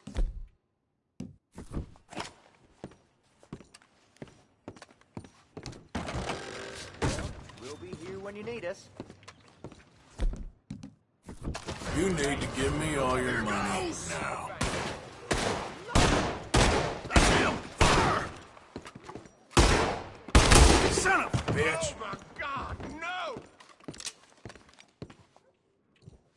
We'll be here when you need us. You need to give me all your money now. That's him! Fire! Son of a bitch! Oh, my God, no!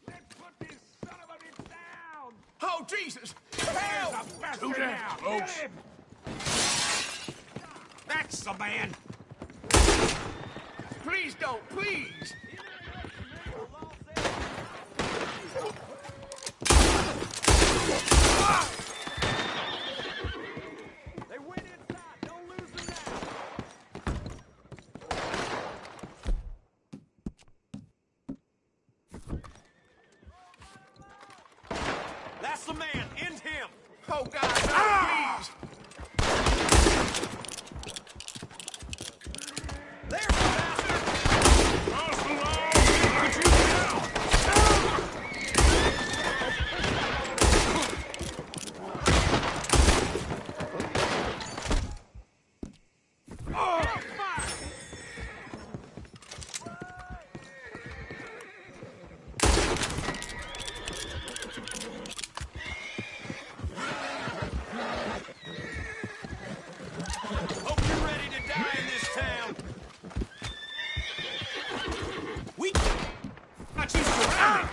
Let's put this son of a bitch down! Oh, Jesus! Help! Who that, folks? That's the man! Please don't, please! They went inside. Don't lose them now. That's the man! End him! Oh, God, no, please! There's the bastard! Cross the line! Put you down! Hope you're ready to die in this town! We got you surrounded!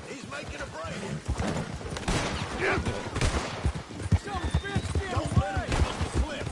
He's making a break! Yeah. Don't let him give us the slip!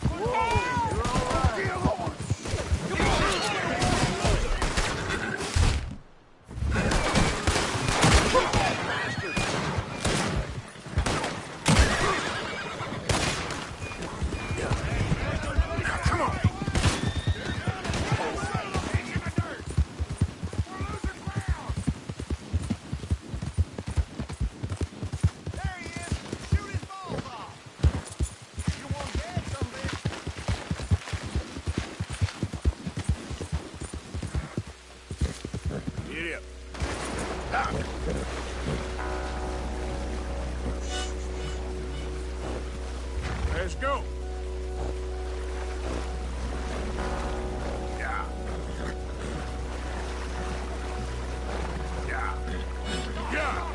Giddy up. Let's go. Yeah. Yeah. Yeah.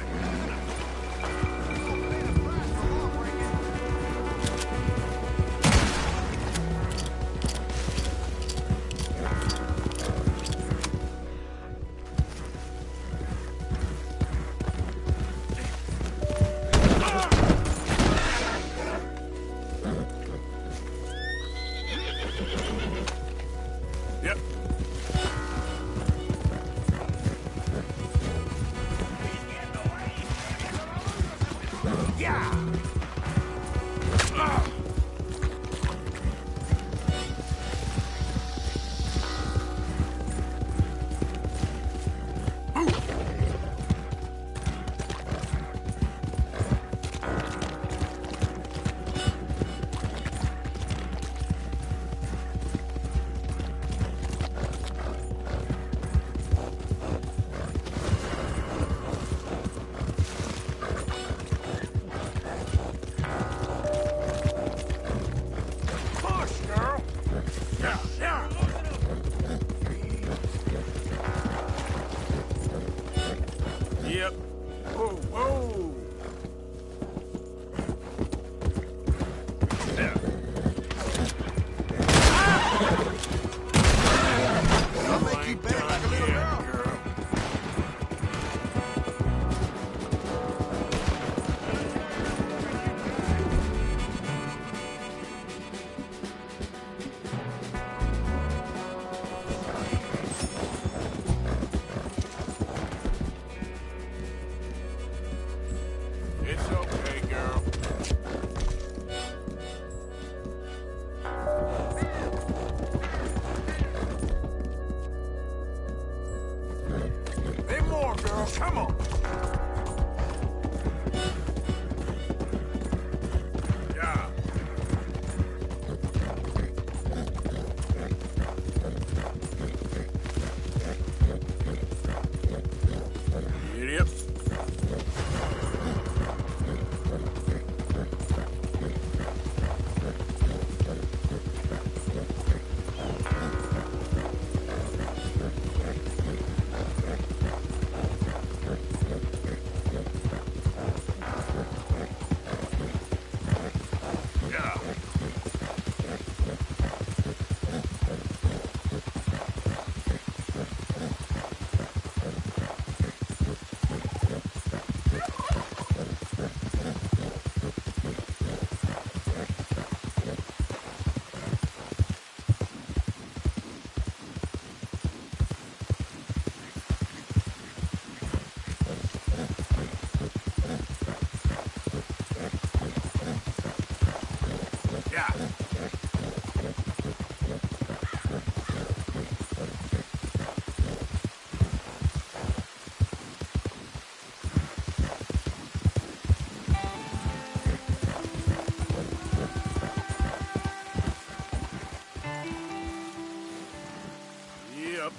Yep. Whoa, whoa! I'll make you beg like a little girl. It's okay, girl. Hey, more, girl. Come on. Yeah. Idiot. Yeah. Yeah. Yep.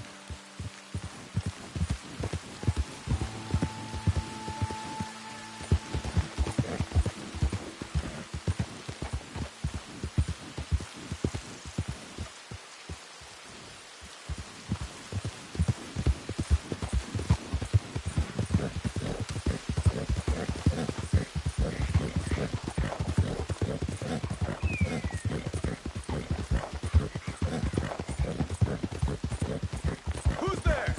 Who's there?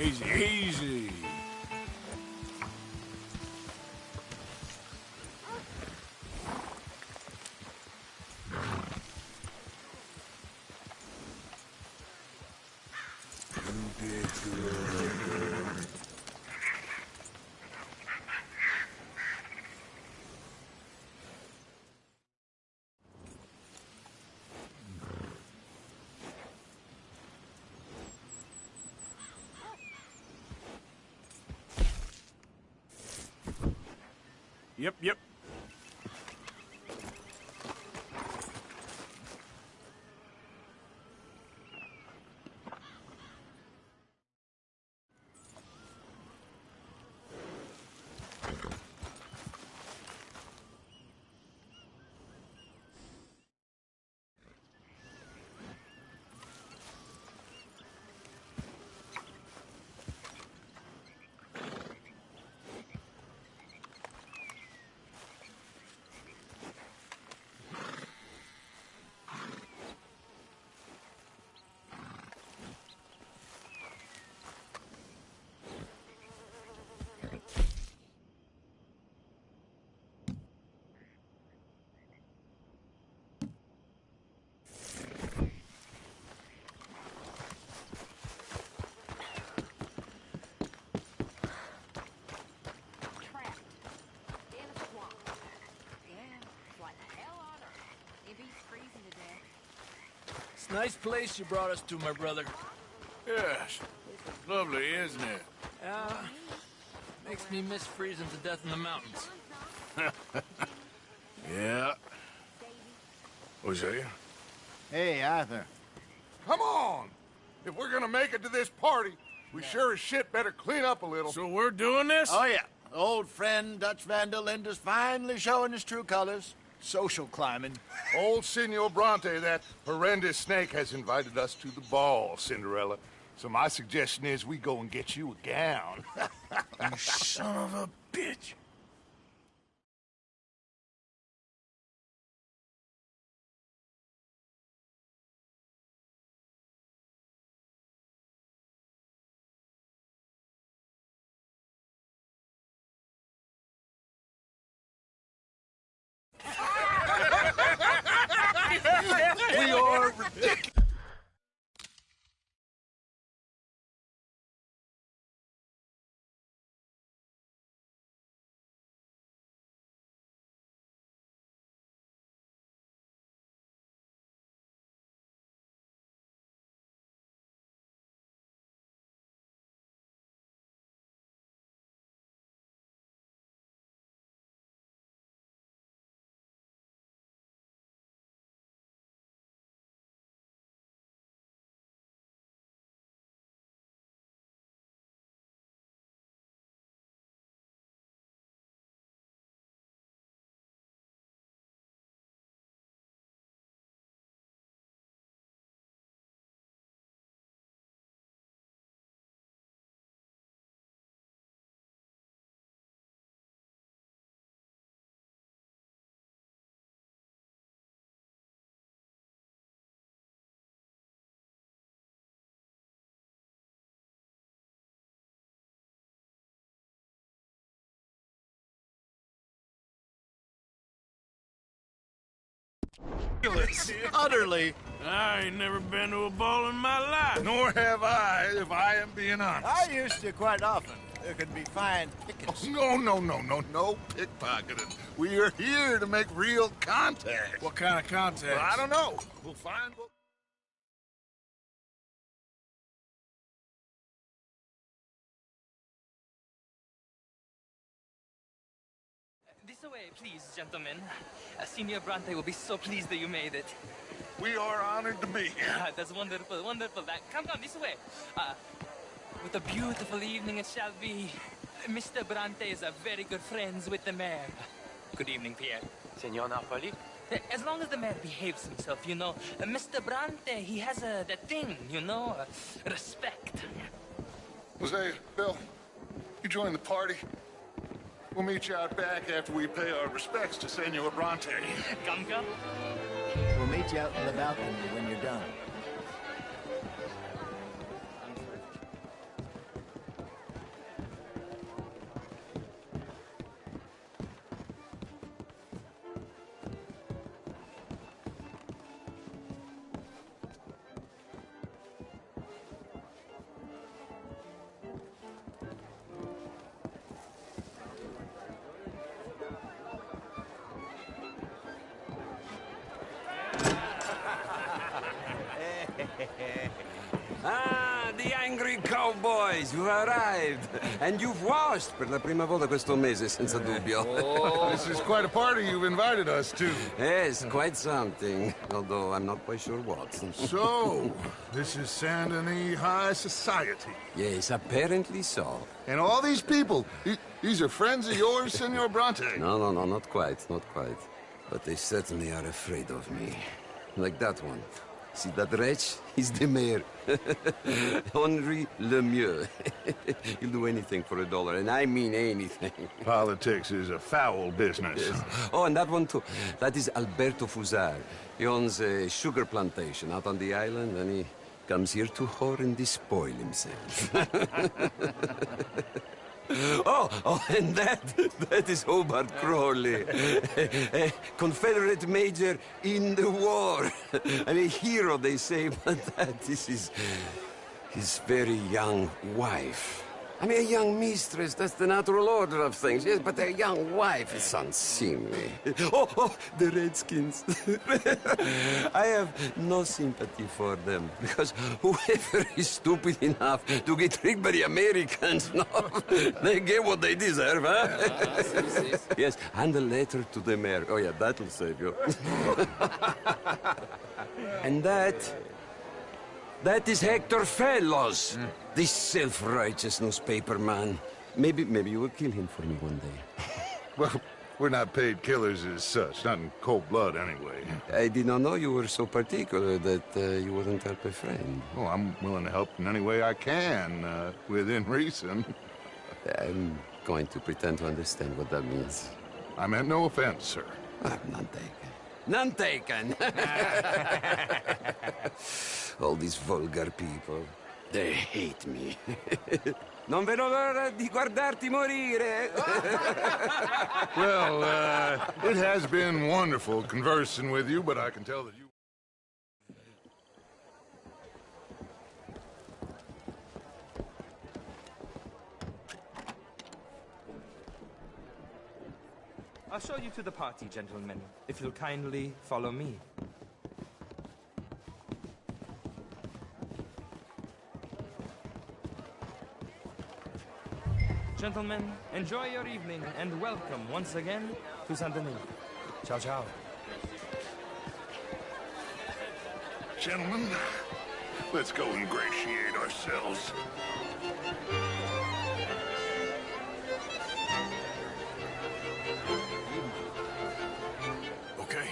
Easy, easy. You did good. Yep, yep. It's a nice place you brought us to, my brother. Yes. Lovely, isn't it? Yeah. Makes me miss freezing to death in the mountains. Yeah. Hosea? Hey, Arthur. Come on! If we're gonna make it to this party, we sure as shit better clean up a little. So we're doing this? Oh, yeah. Old friend Dutch Van der Linde's finally showing his true colors. Social climbing. Old Senor Bronte, that horrendous snake, has invited us to the ball, Cinderella. So my suggestion is we go and get you a gown. You son of a bitch. We are ridiculous. Utterly. I ain't never been to a ball in my life. Nor have I, if I am being honest. I used to quite often. There could be fine pickings. Oh, no pickpocketing. We are here to make real contact. What kind of contact? Well, I don't know. We'll find what... This way, please, gentlemen. Senior Bronte will be so pleased that you made it. We are honored to be here. That's wonderful, wonderful. Come this way. What a beautiful evening it shall be. Mr. Bronte is a very good friends with the mayor. Good evening, Pierre. Senor Napoli? As long as the mayor behaves himself, you know. Mr. Bronte, he has that thing, you know, respect. Jose, Bill, you join the party. We'll meet you out back after we pay our respects to Senor Bronte. Come. We'll meet you out in the balcony when you're done. Ah, the angry cowboys, you arrived. And you've washed per la prima volta questo mese, senza dubbio. Oh, this is quite a party you've invited us to. Yes, quite something. Although I'm not quite sure what. So, this is Saint Denis High Society. Yes, apparently so. And all these people, these are friends of yours, Senor Bronte? No, not quite. But they certainly are afraid of me. Like that one. See that wretch? He's the mayor. Henri Lemieux. He'll do anything for $1, and I mean anything. Politics is a foul business. Yes. Oh, and that one too. That is Alberto Fusar. He owns a sugar plantation out on the island, and he comes here to whore and despoil himself. Oh, and that is Hobart Crawley, a Confederate major in the war. And a hero, they say, but that is his very young wife. I mean, a young mistress, that's the natural order of things, yes, but a young wife is unseemly. Oh, the Redskins. I have no sympathy for them, because whoever is stupid enough to get tricked by the Americans, no, they get what they deserve, huh? Yes, and a letter to the mayor. Oh, yeah, that'll save you. And that is Hector Fellows, this self-righteous newspaper man. Maybe you will kill him for me one day. Well, We're not paid killers as such, not in cold blood anyway. I did not know you were so particular that you wouldn't help a friend. Oh, I'm willing to help in any way I can, within reason. I'm going to pretend to understand what that means. I meant no offense, sir. None taken. None taken! All these vulgar people, they hate me. Non vedo l'ora di guardarti morire. Well, it has been wonderful conversing with you, but I can tell that you... I'll show you to the party, gentlemen, if you'll kindly follow me. Gentlemen, enjoy your evening and welcome once again to Saint Denis. Ciao, ciao. Gentlemen, let's go ingratiate ourselves. Okay.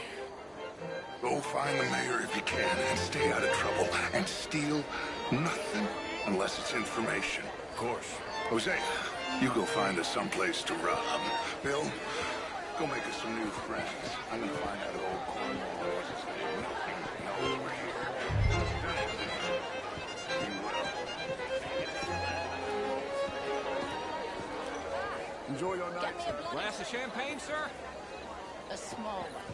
Go find the mayor if you can and stay out of trouble. And steal nothing unless it's information. Of course. Jose, you go find us someplace to rob. Bill, go make us some new friends. I'm gonna find out old Cornwall, what's his name? No, we're here. You will. Enjoy your night. Glass of champagne, sir? A small one.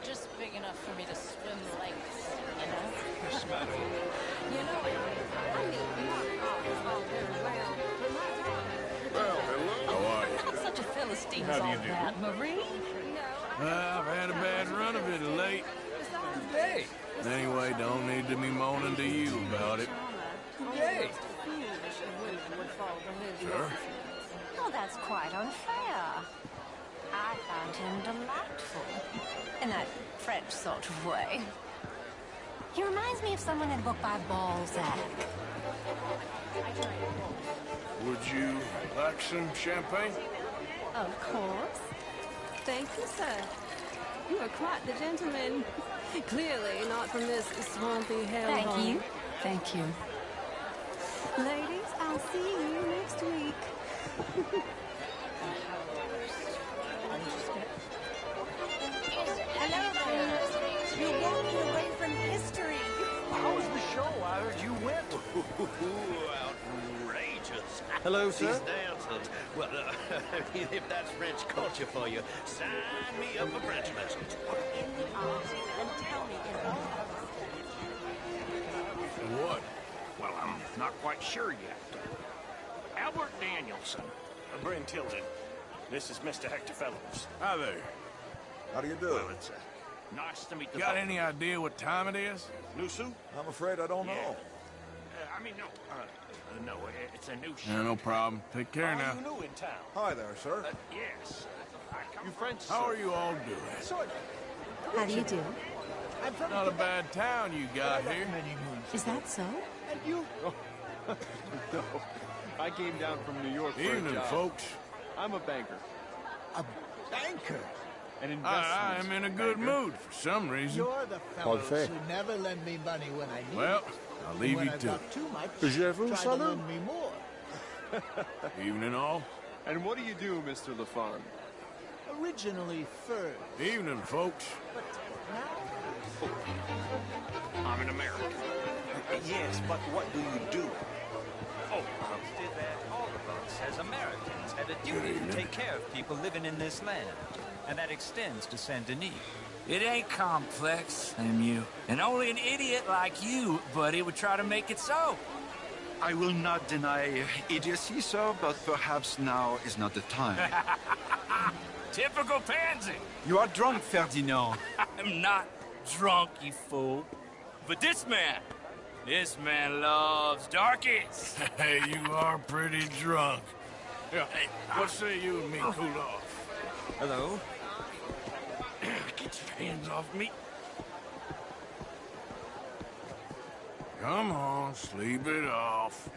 Just big enough for me to swim lengths, you know? You know, I mean, not very well, but my time. Well, hello. How are you? I'm not such a Philistine How as do all you do? that, Marie. I've had a bad run of it of late. Hey! Anyway, don't need to be moaning to you about it. Yay! Sure. Oh, that's quite unfair. I found him delightful. In that French sort of way. He reminds me of someone in a book by Balzac. Would you like some champagne? Of course. Thank you, sir. You are quite the gentleman. Clearly not from this swampy hellhole. Thank you. Thank you. Ladies, I'll see you next week. Hello there. You're walking away from history. How was the show? I heard you went. Outrageous. Hello, sir. These dancers. Well, if that's French culture for you, sign me up for French lessons. In the art, and tell me in all What? Well, I'm not quite sure yet. Albert Danielson. Bryn Tilden. This is Mr. Hector Fellows. Hi there. How do you do? Well, it's nice to meet the Got any idea what time it is? Nusu? I'm afraid I don't know. No, it's a new show. Yeah, no problem. Take care now. Are you new in town? Hi there, sir. Yes. You French? How are you all doing? Sort of. How do you do? I'm from Not a bad town you got here. Is that so? And you? No. I came down from New York for a Evening, job. folks. I'm a banker. A banker? An investment. I am in a good mood for some reason. You're the fellows who never lend me money when I need Well, it. I'll leave when you I've to got it. too much, Je vous try to salute. lend me more. Evening, all. And what do you do, Mr. LaFawn? Originally fur, Evening, folks. but now I'm an American. Yes, but what do you do? Oh, did that all of us as Americans have a duty to take care of people living in this land. And that extends to Saint Denis. It ain't complex, MU. And only an idiot like you, buddy, would try to make it so. I will not deny idiocy, sir, but perhaps now is not the time. Typical pansy. You are drunk, Ferdinand. I'm not drunk, you fool. But this man loves darkies. Hey, you are pretty drunk. Yeah, what say you and me cool off? Hello? Get your hands off me. Come on, sleep it off.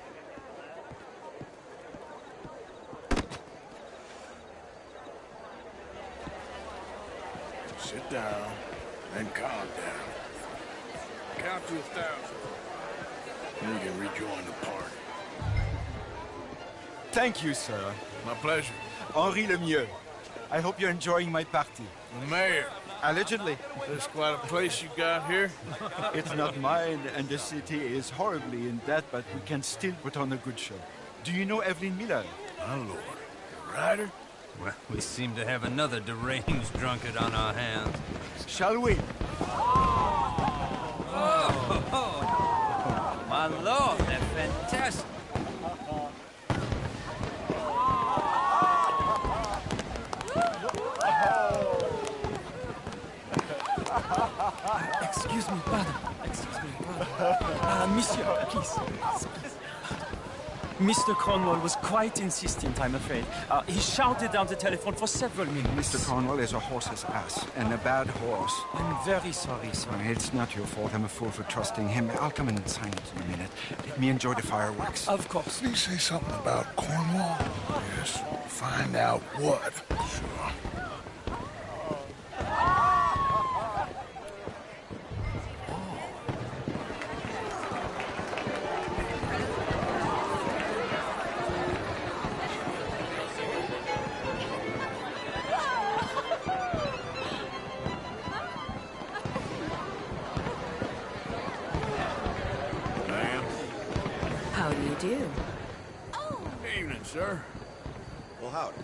down and calm down. Count to 1,000. And you can rejoin the party. Thank you, sir. My pleasure. Henri Lemieux. I hope you're enjoying my party. The mayor. Allegedly. This quite a place you got here? It's not mine, and the city is horribly in debt, but we can still put on a good show. Do you know Evelyn Miller? My lord. The writer? Well, we seem to have another deranged drunkard on our hands. Shall we? Oh, my lord, that's fantastic. Excuse me, pardon. Excuse me, pardon. Monsieur, please. Mr. Cornwall was quite insistent, I'm afraid. He shouted down the telephone for several minutes. Mr. Cornwall is a horse's ass, and a bad horse. I'm very sorry, sir. It's not your fault. I'm a fool for trusting him. I'll come and sign it in a minute. Let me enjoy the fireworks. Of course. Did he say something about Cornwall? Yes. Find out what. Sure. How do you do? Evening, sir. Well, howdy.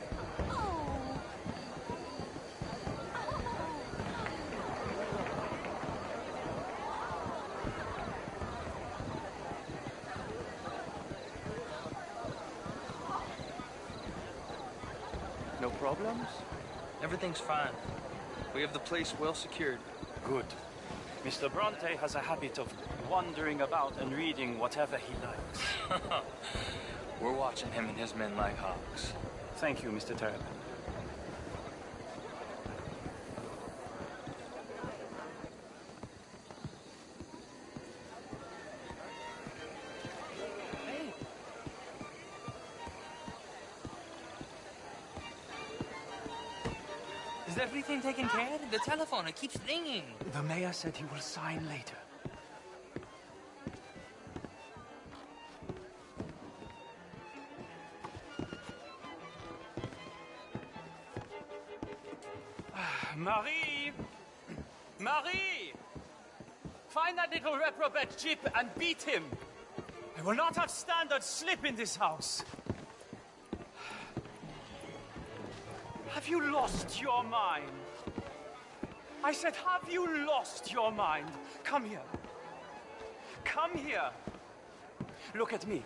No problems? Everything's fine. We have the place well secured. Good. Mr. Bronte has a habit of wandering about and reading whatever he likes. We're watching him and his men like hawks. Thank you, Mr. Terrapin. Is everything taken care of? The telephone, it keeps ringing. The mayor said he will sign later. Marie! Marie! Find that little reprobate Chip and beat him. I will not have standard slip in this house. Have you lost your mind? I said, have you lost your mind? Come here. Come here. Look at me.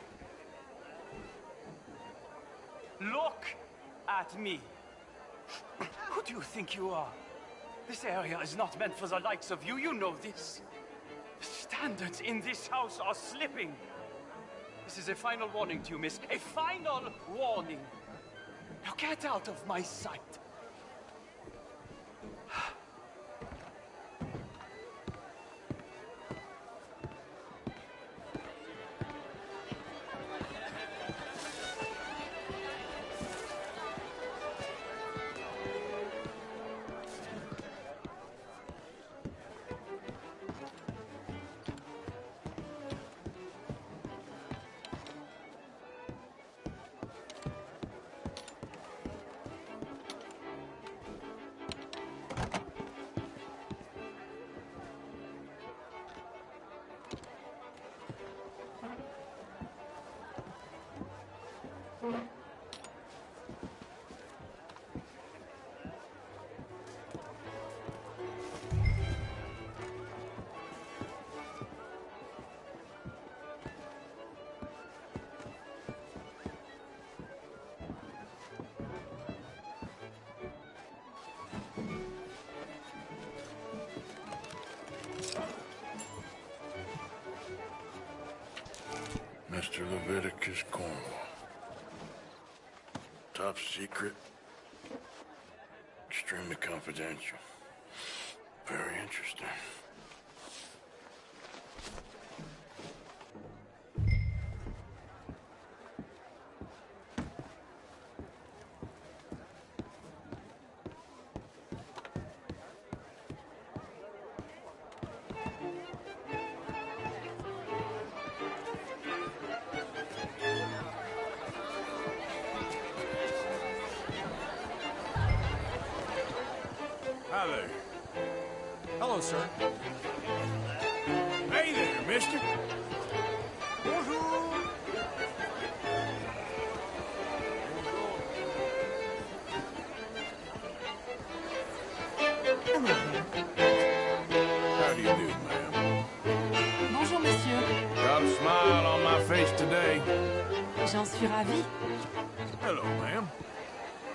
Look at me. Who do you think you are? This area is not meant for the likes of you. You know this. The standards in this house are slipping. This is a final warning to you, miss. A final warning. Now get out of my sight. Mr. Leviticus Cornwall. Top secret. Extremely confidential. Very interesting. sir. Hey there, mister. How do you do, ma'am? Bonjour, monsieur. Got a smile on my face today. J'en suis ravie. Hello, ma'am.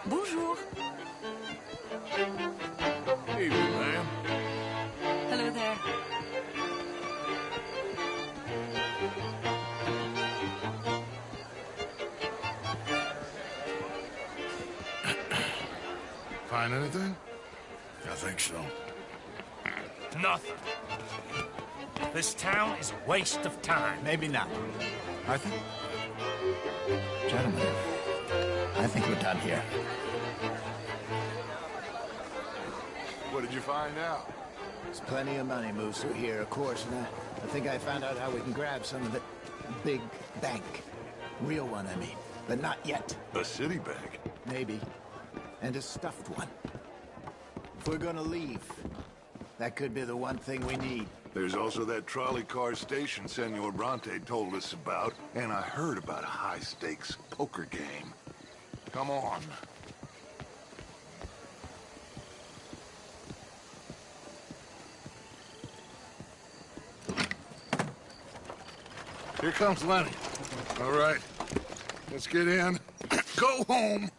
Bonjour. Evening, ma'am. Hello there. Find anything? I think so. Nothing. This town is a waste of time. Maybe not. Arthur? Gentlemen, I think we're done here. What did you find out? There's plenty of money moves through here, of course, and I think I found out how we can grab some of it. A big bank. Real one, I mean. But not yet. A city bank? Maybe. And a stuffed one. If we're gonna leave, that could be the one thing we need. There's also that trolley car station Senor Bronte told us about, and I heard about a high-stakes poker game. Come on. Here comes Lenny. All right, let's get in. Go home.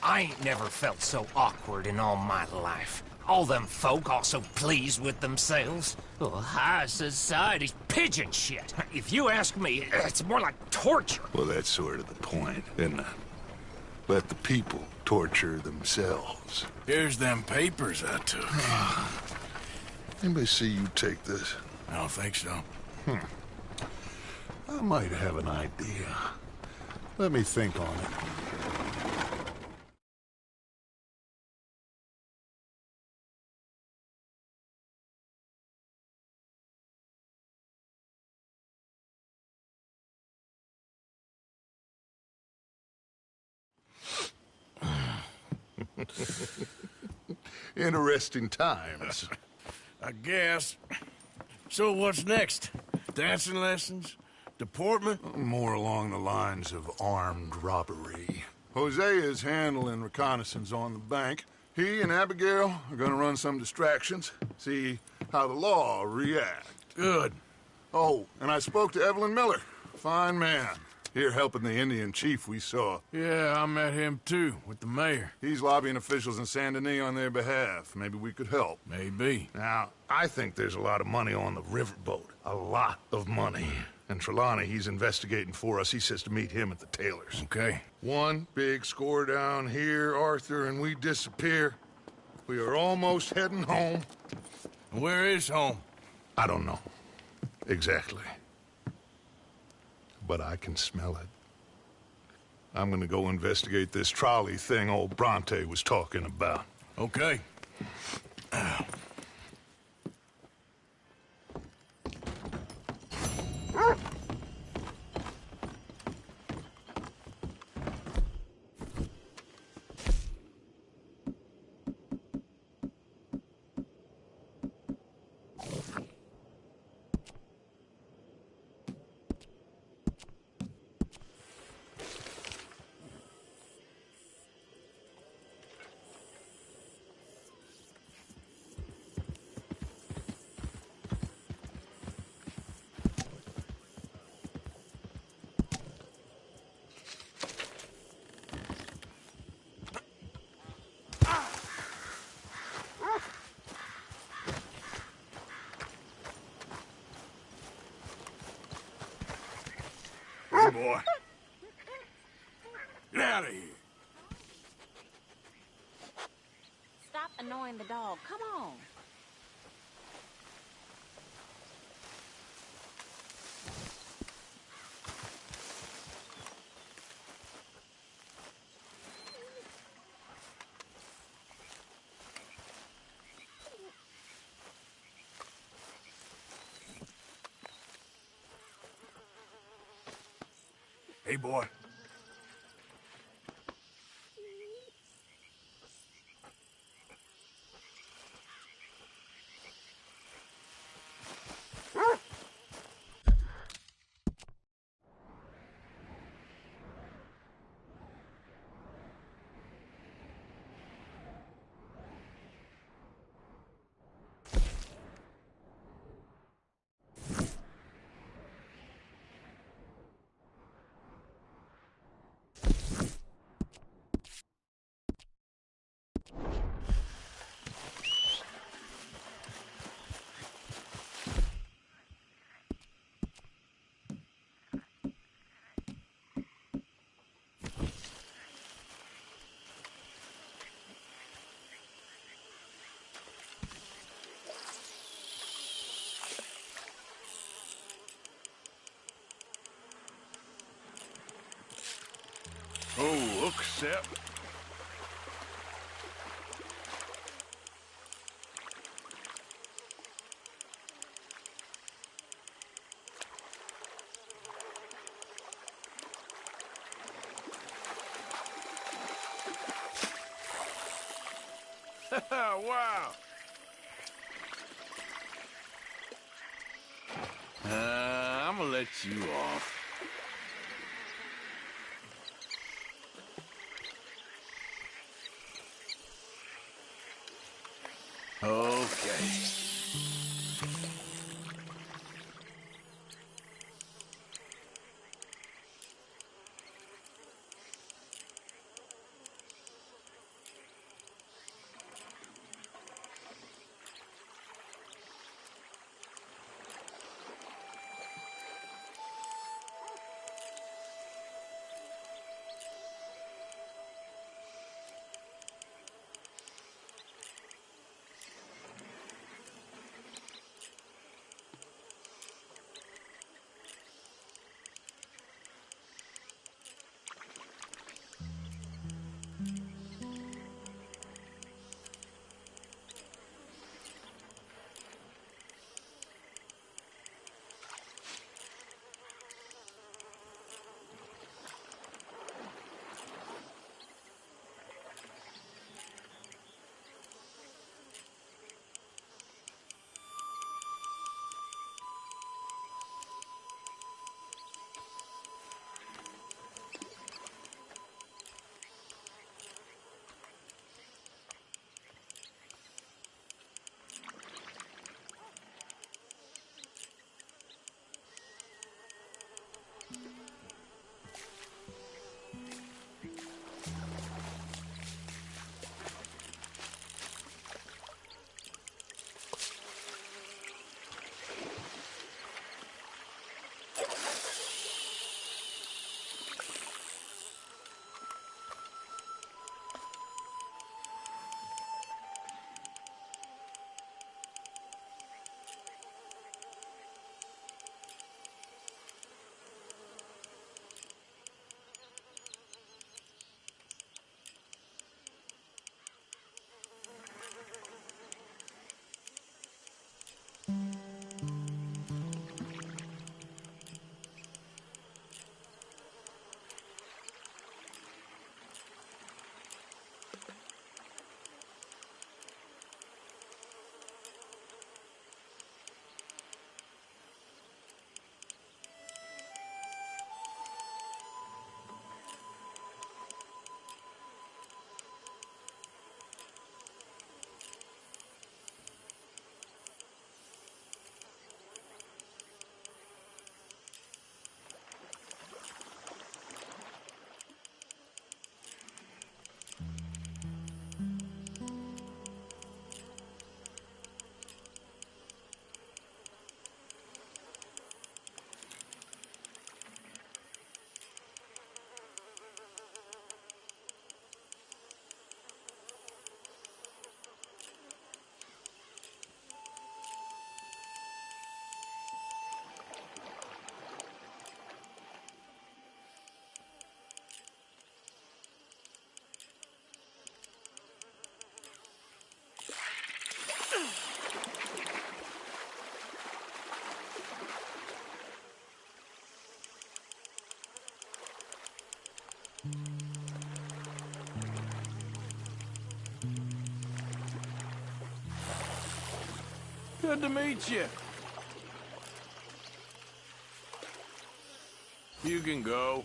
I ain't never felt so awkward in all my life. All them folk all so pleased with themselves. Oh, high society's pigeon shit. If you ask me, it's more like torture. Well, that's sort of the point, isn't it? Let the people torture themselves. Here's them papers I took. Anybody see you take this? I don't think so. I might have an idea. Let me think on it. Interesting times. I guess. So what's next? Dancing lessons? Deportment? More along the lines of armed robbery. Jose is handling reconnaissance on the bank. He and Abigail are gonna run some distractions, see how the law reacts. Good. Oh, and I spoke to Evelyn Miller. Fine man. Here helping the Indian chief we saw. Yeah, I met him too, with the mayor. He's lobbying officials in Saint Denis on their behalf. Maybe we could help. Maybe. Now, I think there's a lot of money on the riverboat. A lot of money. And Trelawney, he's investigating for us. He says to meet him at the Taylor's. Okay. One big score down here, Arthur, and we disappear. We are almost heading home. Where is home? I don't know. Exactly. But I can smell it. I'm gonna go investigate this trolley thing old Bronte was talking about. Okay. Hey, boy. Get out of here. Stop annoying the dog. Come on. Hey, boy. Sip. Wow. I'm gonna let you off. Okay. Good to meet you. You can go.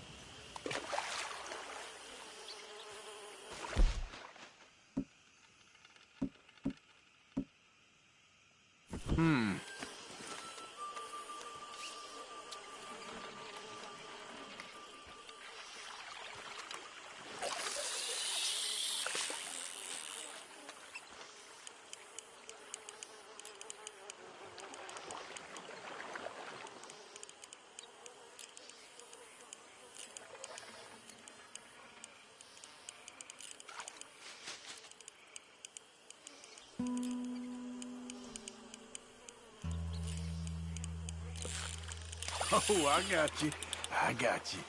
Oh, I got you. I got you.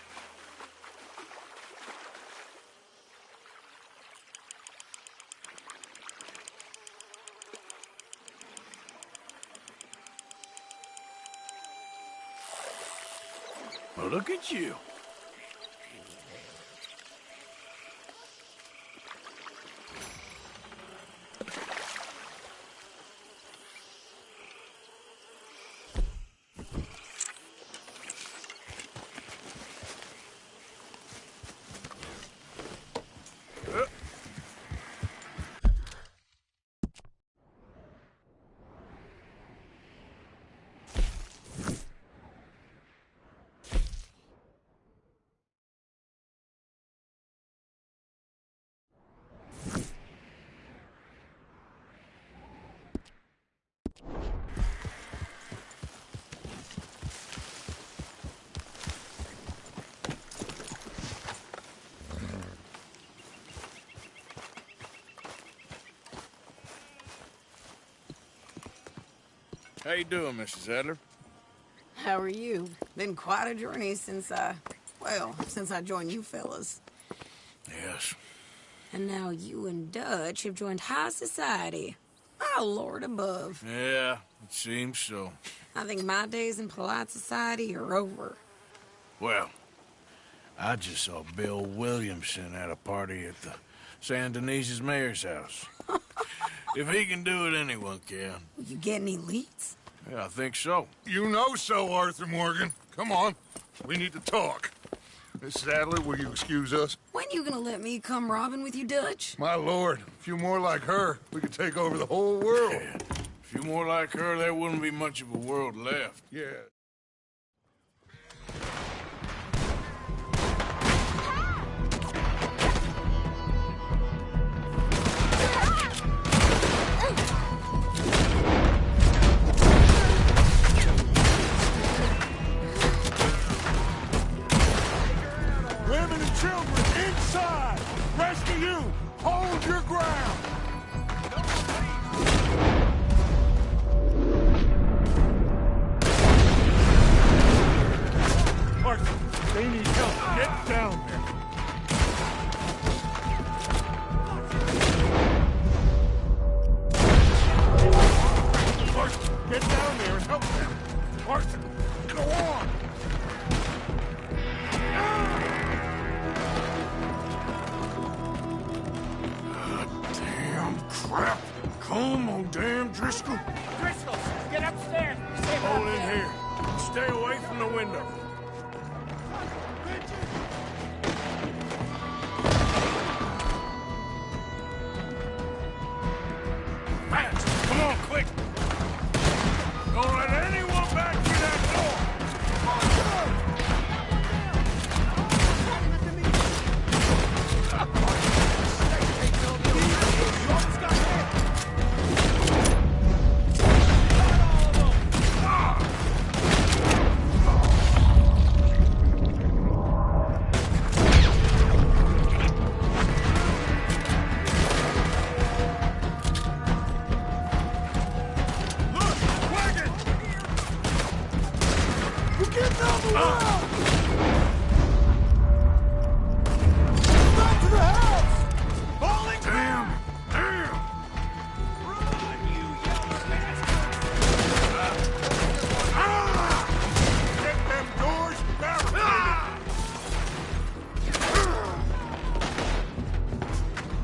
Well, look at you. How you doing, Mrs. Adler? How are you? Been quite a journey since I joined you fellas. Yes. And now you and Dutch have joined high society. Oh, Lord above. Yeah, it seems so. I think my days in polite society are over. Well, I just saw Bill Williamson at a party at the San Denise's mayor's house. If he can do it, anyone can. You get any leads? Yeah, I think so. You know so, Arthur Morgan. Come on. We need to talk. Mrs. Adler, will you excuse us? When you gonna let me come robbing with you, Dutch? My lord, a few more like her, we could take over the whole world. Yeah. A few more like her, there wouldn't be much of a world left. Yeah. Women and children, inside! Rest of you, hold your ground! Arthur, they need help. Get down there. Arthur, get down there and help them. Arthur, go on. Damn crap. Come on, damn Driscoll. Driscoll, get upstairs. Hold in here. Stay away from the window. Fast! Come on, quick! Don't let anyone back through that door!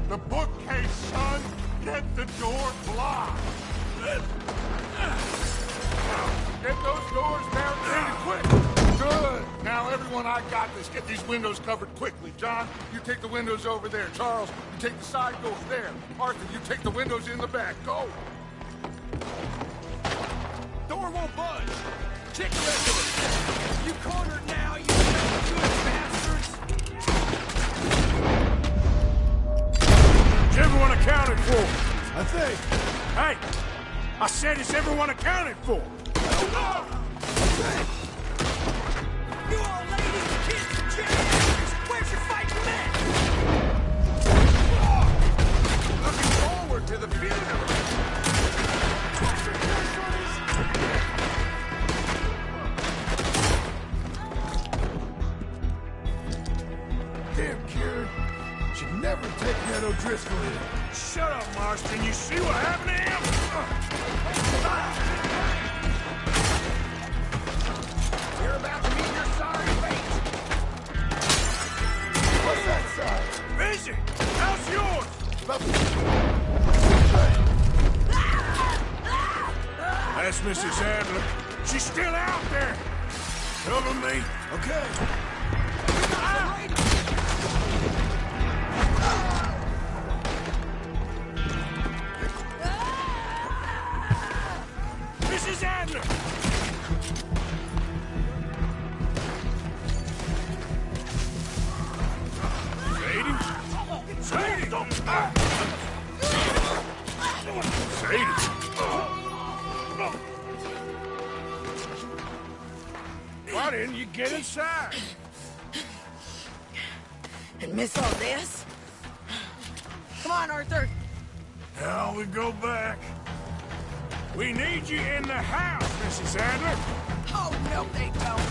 The bookcase, son! Get the door blocked! Get those doors barricaded quick! Good! Now, everyone, I got this. Get these windows covered quickly. John, you take the windows over there. Charles, you take the side doors there. Arthur, you take the windows in the back. Go! Door won't budge. Check the rest of it. You cornered now, you good bastards. Is everyone accounted for? I think. Hey! I said, is everyone accounted for? You all ladies, kids, and geriatrics, where's your fighting men? Looking forward to the funeral. Damn, Kieran. Should never take Ned O'Driscoll in. Shut up, Marston. You see what happened to him? You're about to meet your sorry face. That's Mrs. Adler. She's still out there. Cover me. Okay. Mrs. Adler! Sadie? Sadie! Sadie! Why didn't you get inside? And miss all this? Come on, Arthur. Now we go back. We need you in the house, Mrs. Adler. Oh, no, they don't.